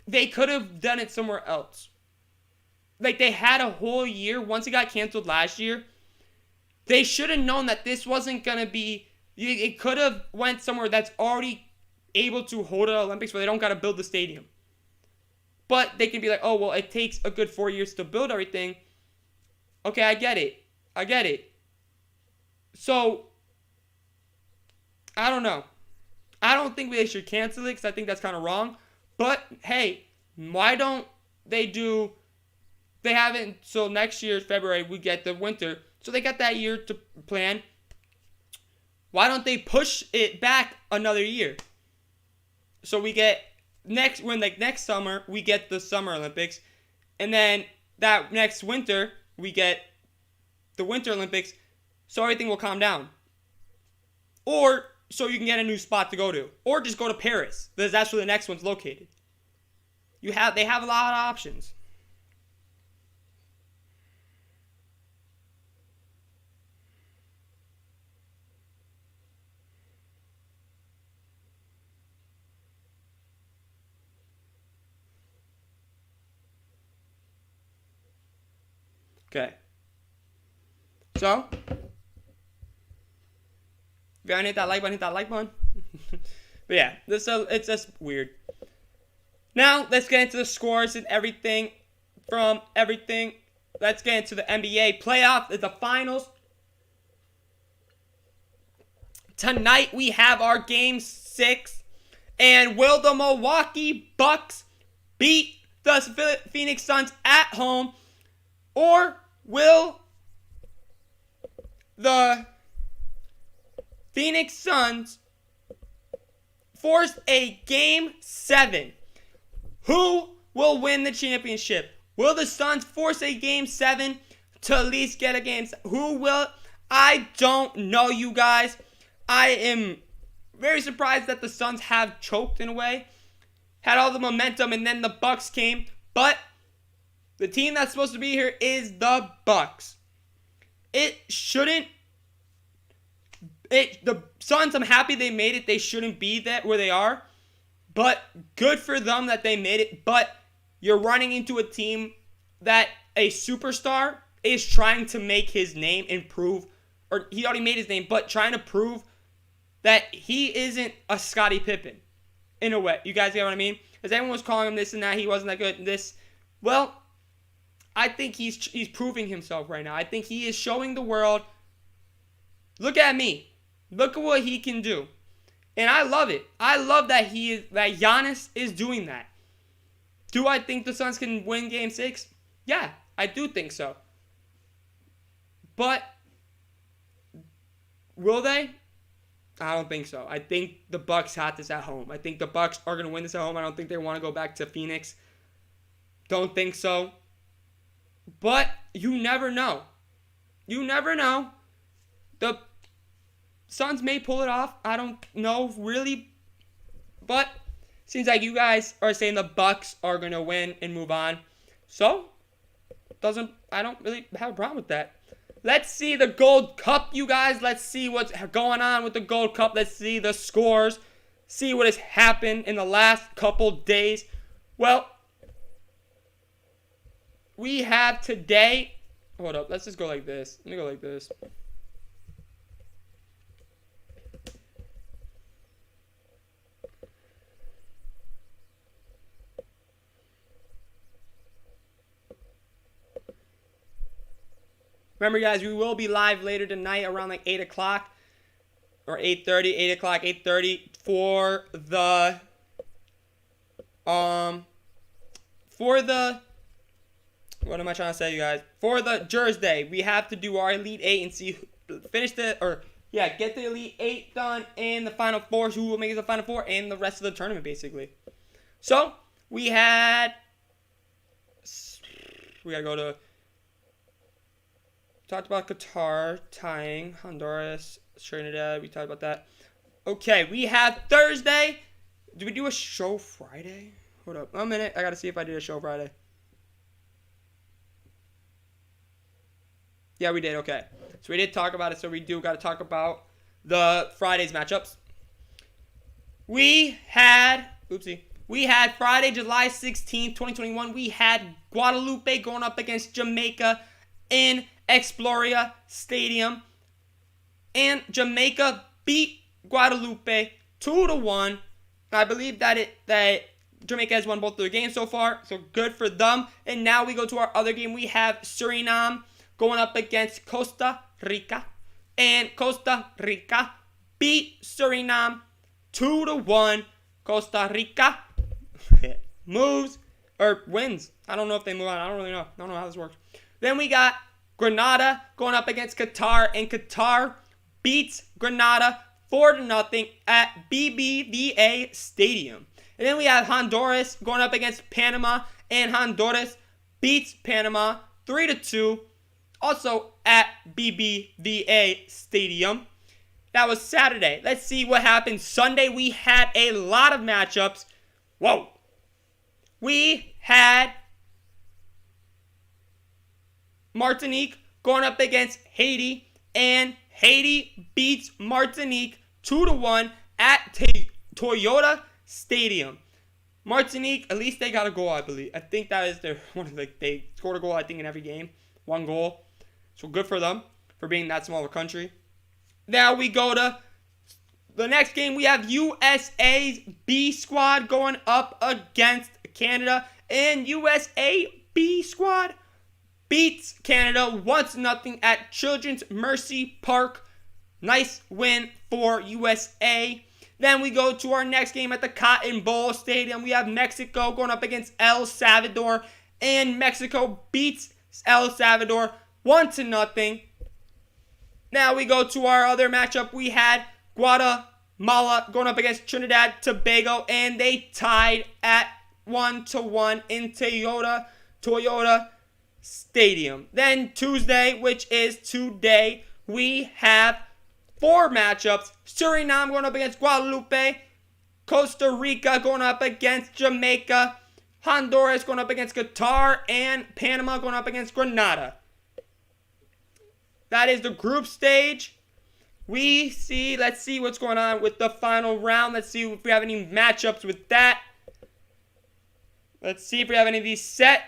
They could have done it somewhere else. They had a whole year. Once it got canceled last year, they should have known that this wasn't going to be... It could have went somewhere that's already able to hold an Olympics where they don't got to build the stadium. But they can be like, oh, well, it takes a good 4 years to build everything. Okay, I get it. So, I don't know. I don't think they should cancel it because I think that's kind of wrong. But, hey, why don't they do... They haven't, so next year, February, we get the winter. So they got that year to plan. Why don't they push it back another year? So we get next summer, we get the Summer Olympics. And then that next winter, we get the Winter Olympics. So everything will calm down. Or so you can get a new spot to go to. Or just go to Paris, because that's where the next one's located. They have a lot of options. Okay. So, if you haven't hit that like button. But yeah, it's just weird. Now, let's get into the scores and everything from everything. Let's get into the NBA playoff, the finals. Tonight, we have our Game 6. And will the Milwaukee Bucks beat the Phoenix Suns at home? Or will the Phoenix Suns force a Game 7. Who will win the championship? Will the Suns force a Game 7 to at least get a Game 7? Who will? I don't know, you guys. I am very surprised that the Suns have choked in a way. Had all the momentum, and then the Bucks came. But the team that's supposed to be here is the Bucks. The Suns, I'm happy they made it. They shouldn't be that where they are. But good for them that they made it. But you're running into a team that a superstar is trying to make his name improve. Or he already made his name, but trying to prove that he isn't a Scottie Pippen. In a way. You guys get what I mean? Because everyone was calling him this and that. He wasn't that good. Well, I think he's proving himself right now. I think he is showing the world, look at me. Look at what he can do. And I love it. I love that that Giannis is doing that. Do I think the Suns can win Game 6? Yeah, I do think so. But will they? I don't think so. I think the Bucks had this at home. I think the Bucks are going to win this at home. I don't think they want to go back to Phoenix. Don't think so. But you never know. You never know. The Suns may pull it off. I don't know really. But seems like you guys are saying the Bucks are going to win and move on. So, I don't really have a problem with that. Let's see the Gold Cup, you guys. Let's see what's going on with the Gold Cup. Let's see the scores. See what has happened in the last couple days. Well, we have today. Hold up. Let's just go like this. Let me go like this. Remember, guys, we will be live later tonight around like 8 o'clock or 8:30, 8 o'clock, 8:30 for the what am I trying to say, you guys? For the Thursday, we have to do our Elite 8 and see get the Elite 8 done and the Final Four, who will make it to the Final Four and the rest of the tournament, basically. So, we gotta go to. Talked about Qatar tying Honduras, Trinidad. We talked about that. Okay, we have Thursday. Did we do a show Friday? Hold up a minute. I got to see if I did a show Friday. Yeah, we did. Okay. So we did talk about it. So we do got to talk about the Friday's matchups. We had Friday, July 16th, 2021. We had Guadalupe going up against Jamaica in Exploria Stadium, and Jamaica beat Guadalupe 2-1. I believe that Jamaica has won both of their games so far, so good for them. And now we go to our other game. We have Suriname going up against Costa Rica, and Costa Rica beat Suriname 2-1. Costa Rica wins. I don't know if they move on. I don't really know. I don't know how this works. Then we got Grenada going up against Qatar, and Qatar beats Grenada 4-0 at BBVA Stadium. And then we have Honduras going up against Panama, and Honduras beats Panama 3-2, also at BBVA Stadium. That was Saturday. Let's see what happened Sunday. We had a lot of matchups. Whoa. We had Martinique going up against Haiti, and Haiti beats Martinique 2-1 at Toyota Stadium. Martinique, at least they got a goal, I believe. I think that is their one. They scored a goal, I think, in every game. One goal. So good for them for being that small of a country. Now we go to the next game. We have USA's B squad going up against Canada, and USA B squad beats Canada 1-0 at Children's Mercy Park. Nice win for USA. Then we go to our next game at the Cotton Bowl Stadium. We have Mexico going up against El Salvador, and Mexico beats El Salvador 1-0. Now we go to our other matchup. We had Guatemala Guatemala going up against Trinidad Tobago, and they tied at 1-1 in Toyota Stadium. Then Tuesday, which is today, we have 4 matchups. Suriname going up against Guadeloupe, Costa Rica going up against Jamaica, Honduras going up against Qatar, and Panama going up against Grenada. That is the group stage. Let's see what's going on with the final round. Let's see if we have any matchups with that. Let's see if we have any of these set.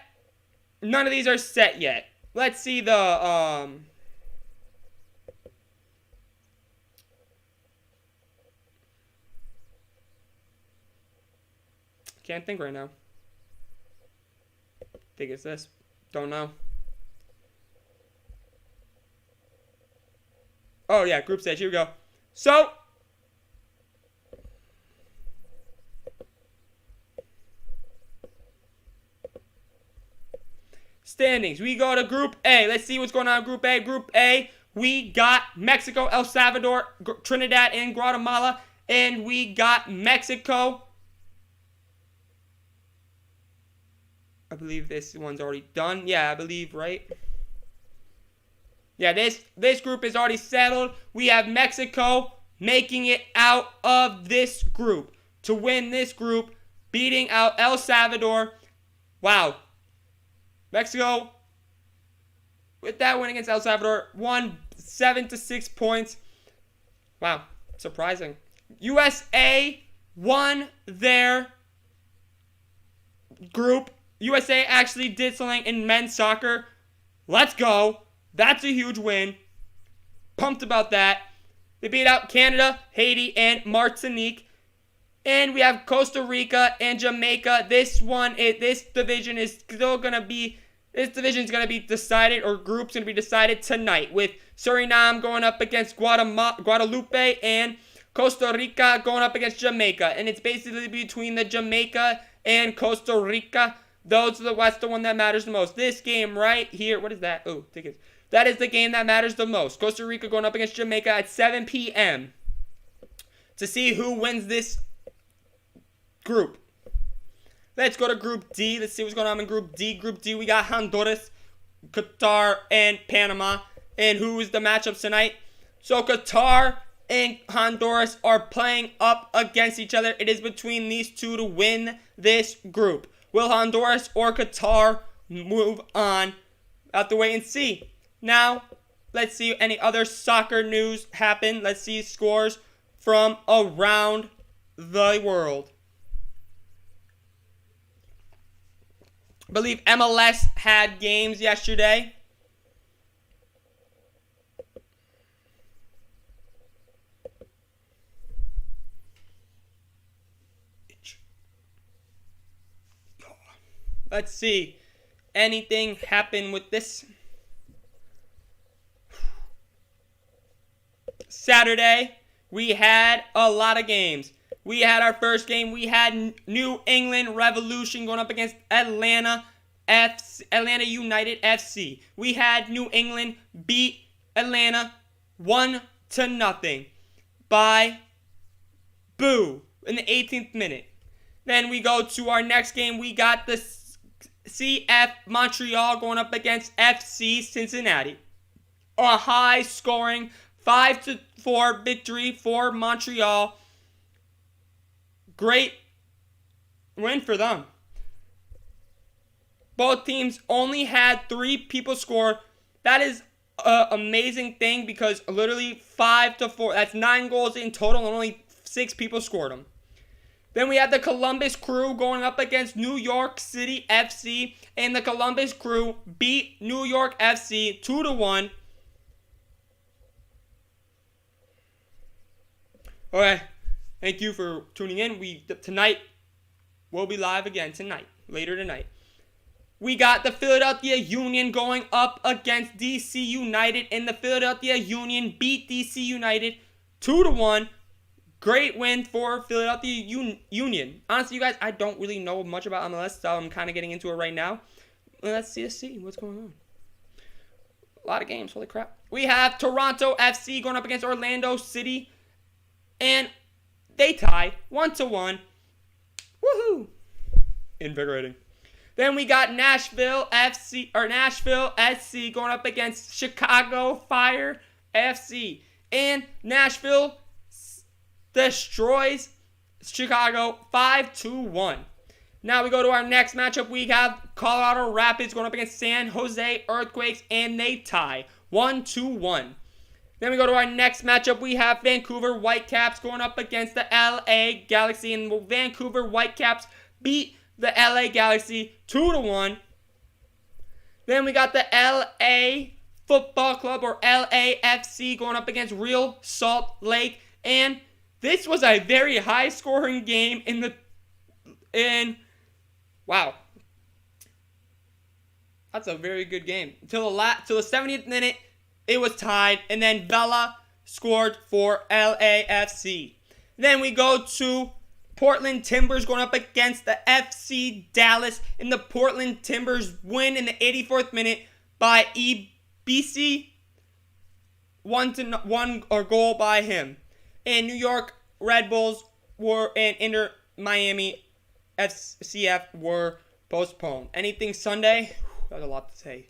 None of these are set yet. Let's see the can't think right now. Think it's this. Don't know. Oh, yeah, group stage. Here we go. So, standings. We go to Group A. Let's see what's going on in Group A. Group A, we got Mexico, El Salvador, Trinidad, and Guatemala. And we got Mexico. I believe this one's already done. Yeah, I believe, right? Yeah, this group is already settled. We have Mexico making it out of this group to win this group, beating out El Salvador. Wow. Mexico, with that win against El Salvador, won 7-6 points. Wow, surprising. USA won their group. USA actually did something in men's soccer. Let's go. That's a huge win. Pumped about that. They beat out Canada, Haiti, and Martinique. And we have Costa Rica and Jamaica. This division is still going to be, decided, or group's going to be decided tonight, with Suriname going up against Guadeloupe and Costa Rica going up against Jamaica. And it's basically between the Jamaica and Costa Rica. That's the one that matters the most. This game right here, what is that? Oh, tickets. That is the game that matters the most. Costa Rica going up against Jamaica at 7 p.m. to see who wins this group. Let's go to Group D. Let's see what's going on in Group D. Group D, we got Honduras, Qatar, and Panama. And who is the matchups tonight? So Qatar and Honduras are playing up against each other. It is between these two to win this group. Will Honduras or Qatar move on? Have to wait and see. Now, let's see any other soccer news happen. Let's see scores from around the world. I believe MLS had games yesterday. Let's see. Anything happen with this? Saturday, we had a lot of games. We had our first game. We had New England Revolution going up against Atlanta United FC. We had New England beat Atlanta 1-0 by Boo in the 18th minute. Then we go to our next game. We got the CF Montreal going up against FC Cincinnati. A high-scoring 5-4 victory for Montreal. Great win for them. Both teams only had 3 people score. That is an amazing thing, because literally 5-4. That's 9 goals in total and only 6 people scored them. Then we have the Columbus Crew going up against New York City FC. And the Columbus Crew beat New York FC 2-1. Okay, thank you for tuning in. Tonight, we'll be live again later tonight. We got the Philadelphia Union going up against DC United, and the Philadelphia Union beat DC United 2-1. Great win for Philadelphia Union. Honestly, you guys, I don't really know much about MLS, so I'm kind of getting into it right now. Let's see what's going on. A lot of games, holy crap. We have Toronto FC going up against Orlando City. And They tie 1-1. Woohoo! Invigorating. Then we got Nashville SC going up against Chicago Fire FC. And Nashville destroys Chicago 5-1. Now we go to our next matchup. We have Colorado Rapids going up against San Jose Earthquakes, and they tie 1-1. Then we go to our next matchup. We have Vancouver Whitecaps going up against the LA Galaxy, and Vancouver Whitecaps beat the LA Galaxy 2-1. Then we got the LA Football Club, or LAFC, going up against Real Salt Lake, and this was a very high-scoring game wow. That's a very good game. Till the 70th minute, it was tied, and then Vela scored for LAFC. Then we go to Portland Timbers going up against the FC Dallas, and the Portland Timbers win in the 84th minute by EBC. 1-1 or goal by him. And New York Red Bulls and Inter Miami FCF were postponed. Anything Sunday? That was a lot to say.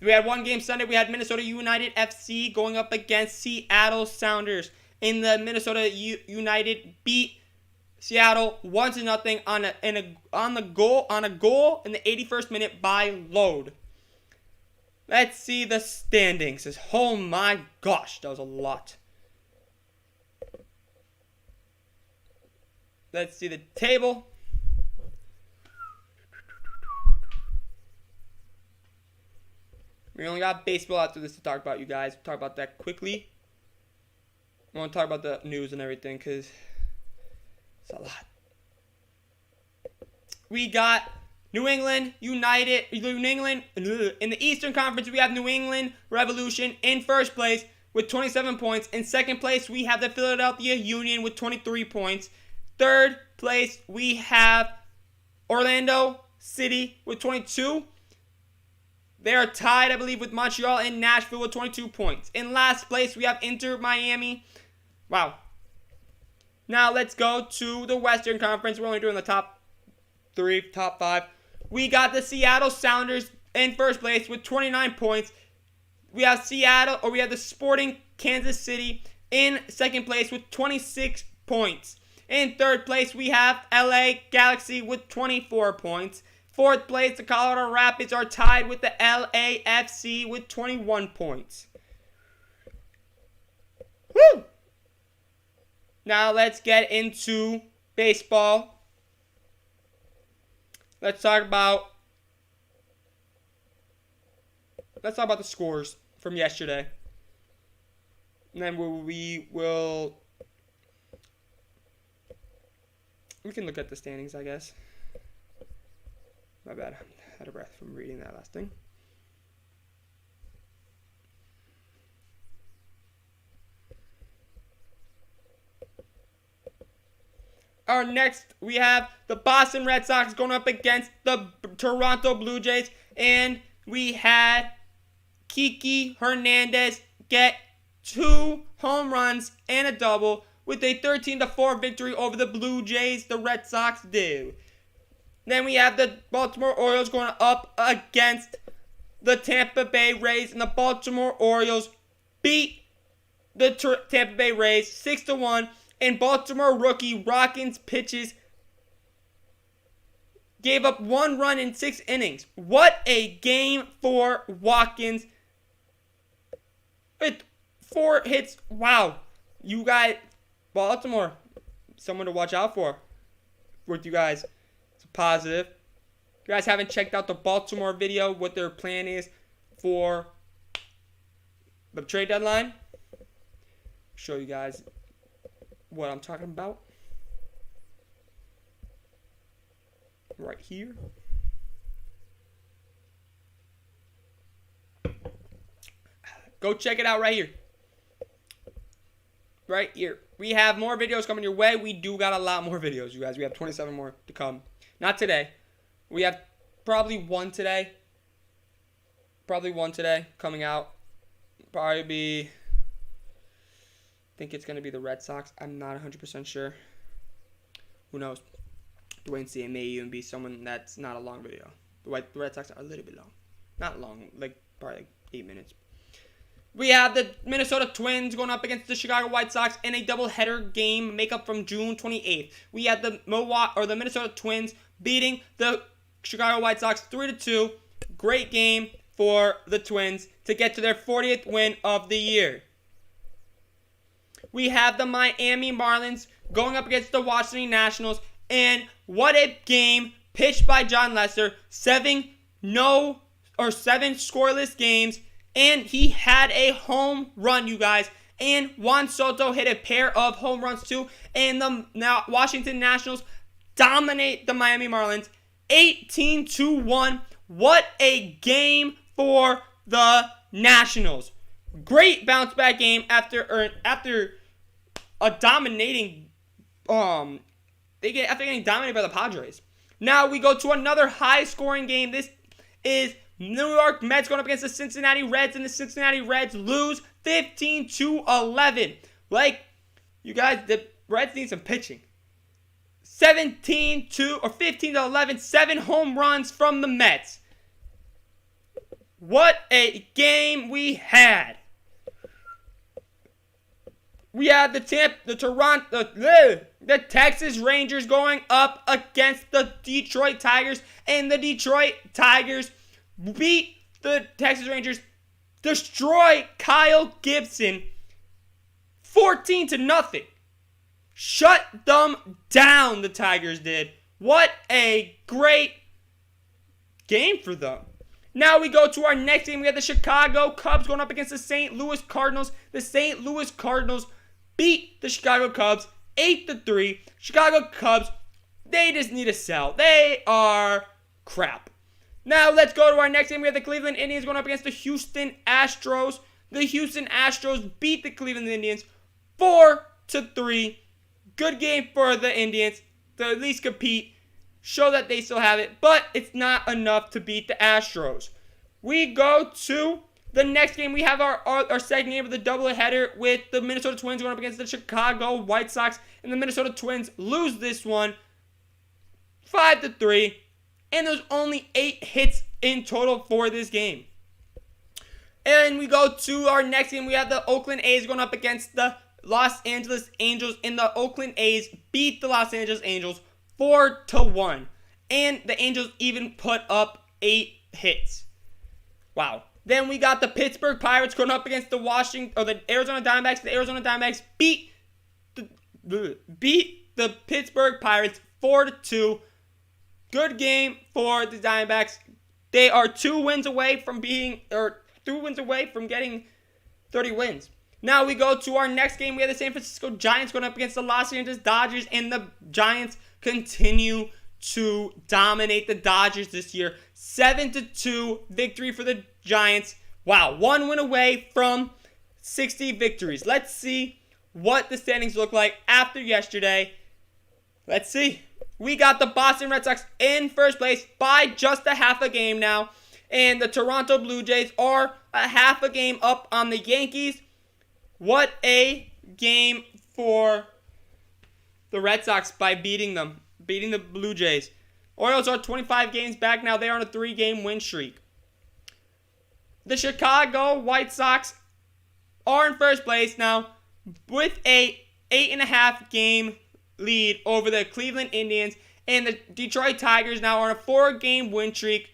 We had one game Sunday. We had Minnesota United FC going up against Seattle Sounders. And the Minnesota United beat Seattle 1-0 on a goal in the 81st minute by Lode. Let's see the standings. Oh my gosh, that was a lot. Let's see the table. We only got baseball after this to talk about, you guys. We'll talk about that quickly. I want to talk about the news and everything because it's a lot. We got New England in the Eastern Conference. We have New England Revolution in first place with 27 points. In second place, we have the Philadelphia Union with 23 points. Third place, we have Orlando City with 22. They are tied, I believe, with Montreal and Nashville with 22 points. In last place, we have Inter Miami. Wow. Now let's go to the Western Conference. We're only doing the top 5. We got the Seattle Sounders in first place with 29 points. We have the Sporting Kansas City in second place with 26 points. In third place, we have LA Galaxy with 24 points. Fourth place, the Colorado Rapids are tied with the LAFC with 21 points. Woo! Now let's get into baseball. Let's talk about the scores from yesterday. And then we can look at the standings, I guess. My bad. I had a breath from reading that last thing. We have the Boston Red Sox going up against the Toronto Blue Jays. And we had Kiki Hernandez get 2 home runs and a double with a 13-4 victory over the Blue Jays. The Red Sox did. Then we have the Baltimore Orioles going up against the Tampa Bay Rays. And the Baltimore Orioles beat the Tampa Bay Rays 6-1. And Baltimore rookie Watkins pitches gave up 1 run in 6 innings. What a game for Watkins. With 4 hits. Wow. You guys, Baltimore, someone to watch out for. With you guys. Positive. If you guys haven't checked out the Baltimore video, what their plan is for the trade deadline, I'll show you guys what I'm talking about right here. Go check it out right here. Right here. We have more videos coming your way. We do got a lot more videos, you guys. We have 27 more to come. Not today. We have probably one today. Coming out. Probably be... I think it's going to be the Red Sox. I'm not 100% sure. Who knows? Dwayne C. may even be someone that's not a long video. The Red Sox are a little bit long. Not long, like probably like 8 minutes. We have the Minnesota Twins going up against the Chicago White Sox in a doubleheader game makeup from June 28th. We had the Minnesota Twins beating the Chicago White Sox 3-2. Great game for the Twins to get to their 40th win of the year. We have the Miami Marlins going up against the Washington Nationals, and what a game pitched by John Lester. 7 scoreless games, and he had a home run, you guys. And Juan Soto hit a pair of home runs too, and the Washington Nationals dominate the Miami Marlins 18-1. What a game for the Nationals. Great bounce back game after a dominating after getting dominated by the Padres. Now we go to another high scoring game. This is New York Mets going up against the Cincinnati Reds, and the Cincinnati Reds lose 15-11. Like, you guys, the Reds need some pitching. 15-11, 7 home runs from the Mets. What a game we had. We had the Texas Rangers going up against the Detroit Tigers, and the Detroit Tigers beat the Texas Rangers, destroy Kyle Gibson 14-0. Shut them down, the Tigers did. What a great game for them. Now we go to our next game. We have the Chicago Cubs going up against the St. Louis Cardinals. The St. Louis Cardinals beat the Chicago Cubs 8-3. Chicago Cubs, they just need to sell. They are crap. Now let's go to our next game. We have the Cleveland Indians going up against the Houston Astros. The Houston Astros beat the Cleveland Indians 4-3. Good game for the Indians to at least compete, show that they still have it, but it's not enough to beat the Astros. We go to the next game. We have our second game of the doubleheader with the Minnesota Twins going up against the Chicago White Sox, and the Minnesota Twins lose this one 5-3, and there's only 8 hits in total for this game. And we go to our next game. We have the Oakland A's going up against the Los Angeles Angels, and the Oakland A's beat the Los Angeles Angels 4-1. And the Angels even put up 8 hits. Wow. Then we got the Pittsburgh Pirates going up against the Arizona Diamondbacks. The Arizona Diamondbacks beat the Pittsburgh Pirates 4-2. Good game for the Diamondbacks. They are 2 wins away from getting 30 wins. Now we go to our next game. We have the San Francisco Giants going up against the Los Angeles Dodgers, and the Giants continue to dominate the Dodgers this year. 7-2 victory for the Giants. Wow, 1 win away from 60 victories. Let's see what the standings look like after yesterday. Let's see. We got the Boston Red Sox in first place by just a half a game now, and the Toronto Blue Jays are a half a game up on the Yankees. What a game for the Red Sox by beating the Blue Jays. Orioles are 25 games back now. They are on a 3-game win streak. The Chicago White Sox are in first place now with a 8.5 game lead over the Cleveland Indians, and the Detroit Tigers now are on a 4-game win streak,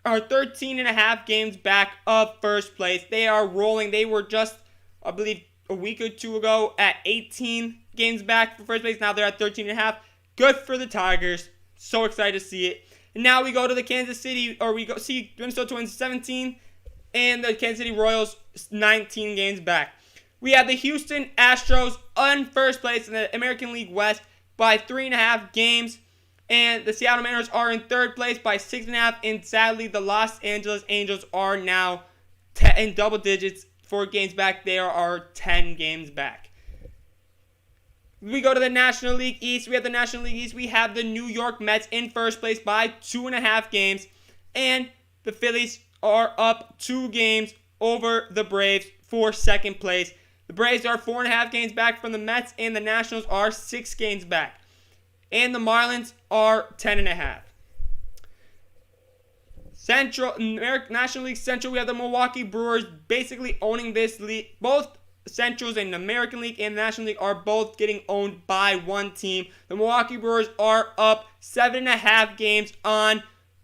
are 13.5 games back of first place. They are rolling. They were just, I believe, a week or 2 ago at 18 games back for first place. Now they're at 13.5. Good for the Tigers. So excited to see it. And now we go to the Minnesota Twins 17 and the Kansas City Royals 19 games back. We have the Houston Astros in first place in the American League West by 3.5 games. And the Seattle Mariners are in third place by 6.5. And sadly, the Los Angeles Angels are now in double digits, 4 games back. They are 10 games back. We go to the National League East. We have the National League East. We have the New York Mets in first place by 2.5 games. And the Phillies are up 2 games over the Braves for second place. The Braves are 4.5 games back from the Mets, and the Nationals are 6 games back. And the Marlins are 10.5. National League Central, we have the Milwaukee Brewers basically owning this league. Both Centrals and the American League and the National League are both getting owned by one team. The Milwaukee Brewers are up 7.5 games on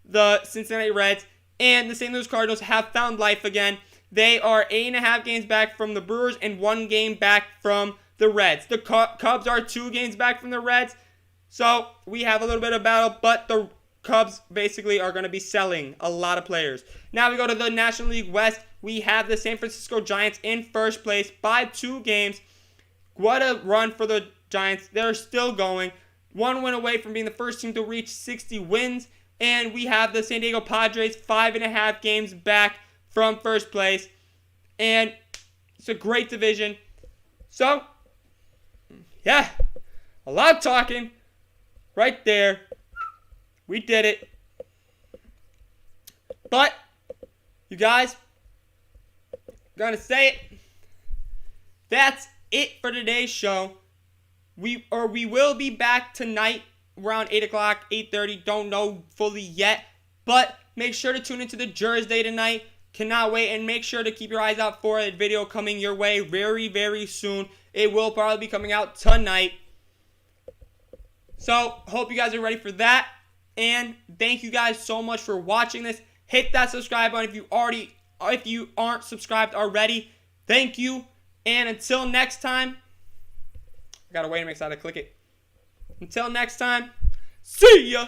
the Cincinnati Reds, and the St. Louis Cardinals have found life again. They are 8.5 games back from the Brewers and 1 game back from the Reds. The Cubs are 2 games back from the Reds, so we have a little bit of battle, but the Cubs basically are going to be selling a lot of players. Now we go to the National League West. We have the San Francisco Giants in first place by 2 games. What a run for the Giants. They're still going. 1 win away from being the first team to reach 60 wins. And we have the San Diego Padres 5.5 games back from first place. And it's a great division. So, yeah, a lot of talking right there. We did it. But, you guys, gonna say it. That's it for today's show. We will be back tonight around 8 o'clock, 8:30. Don't know fully yet. But make sure to tune into the Thursday tonight. Cannot wait. And make sure to keep your eyes out for a video coming your way very, very soon. It will probably be coming out tonight. So, hope you guys are ready for that. And thank you guys so much for watching this. Hit that subscribe button if you aren't subscribed already. Thank you. And until next time, I gotta wait to make sure to click it. Until next time, see ya.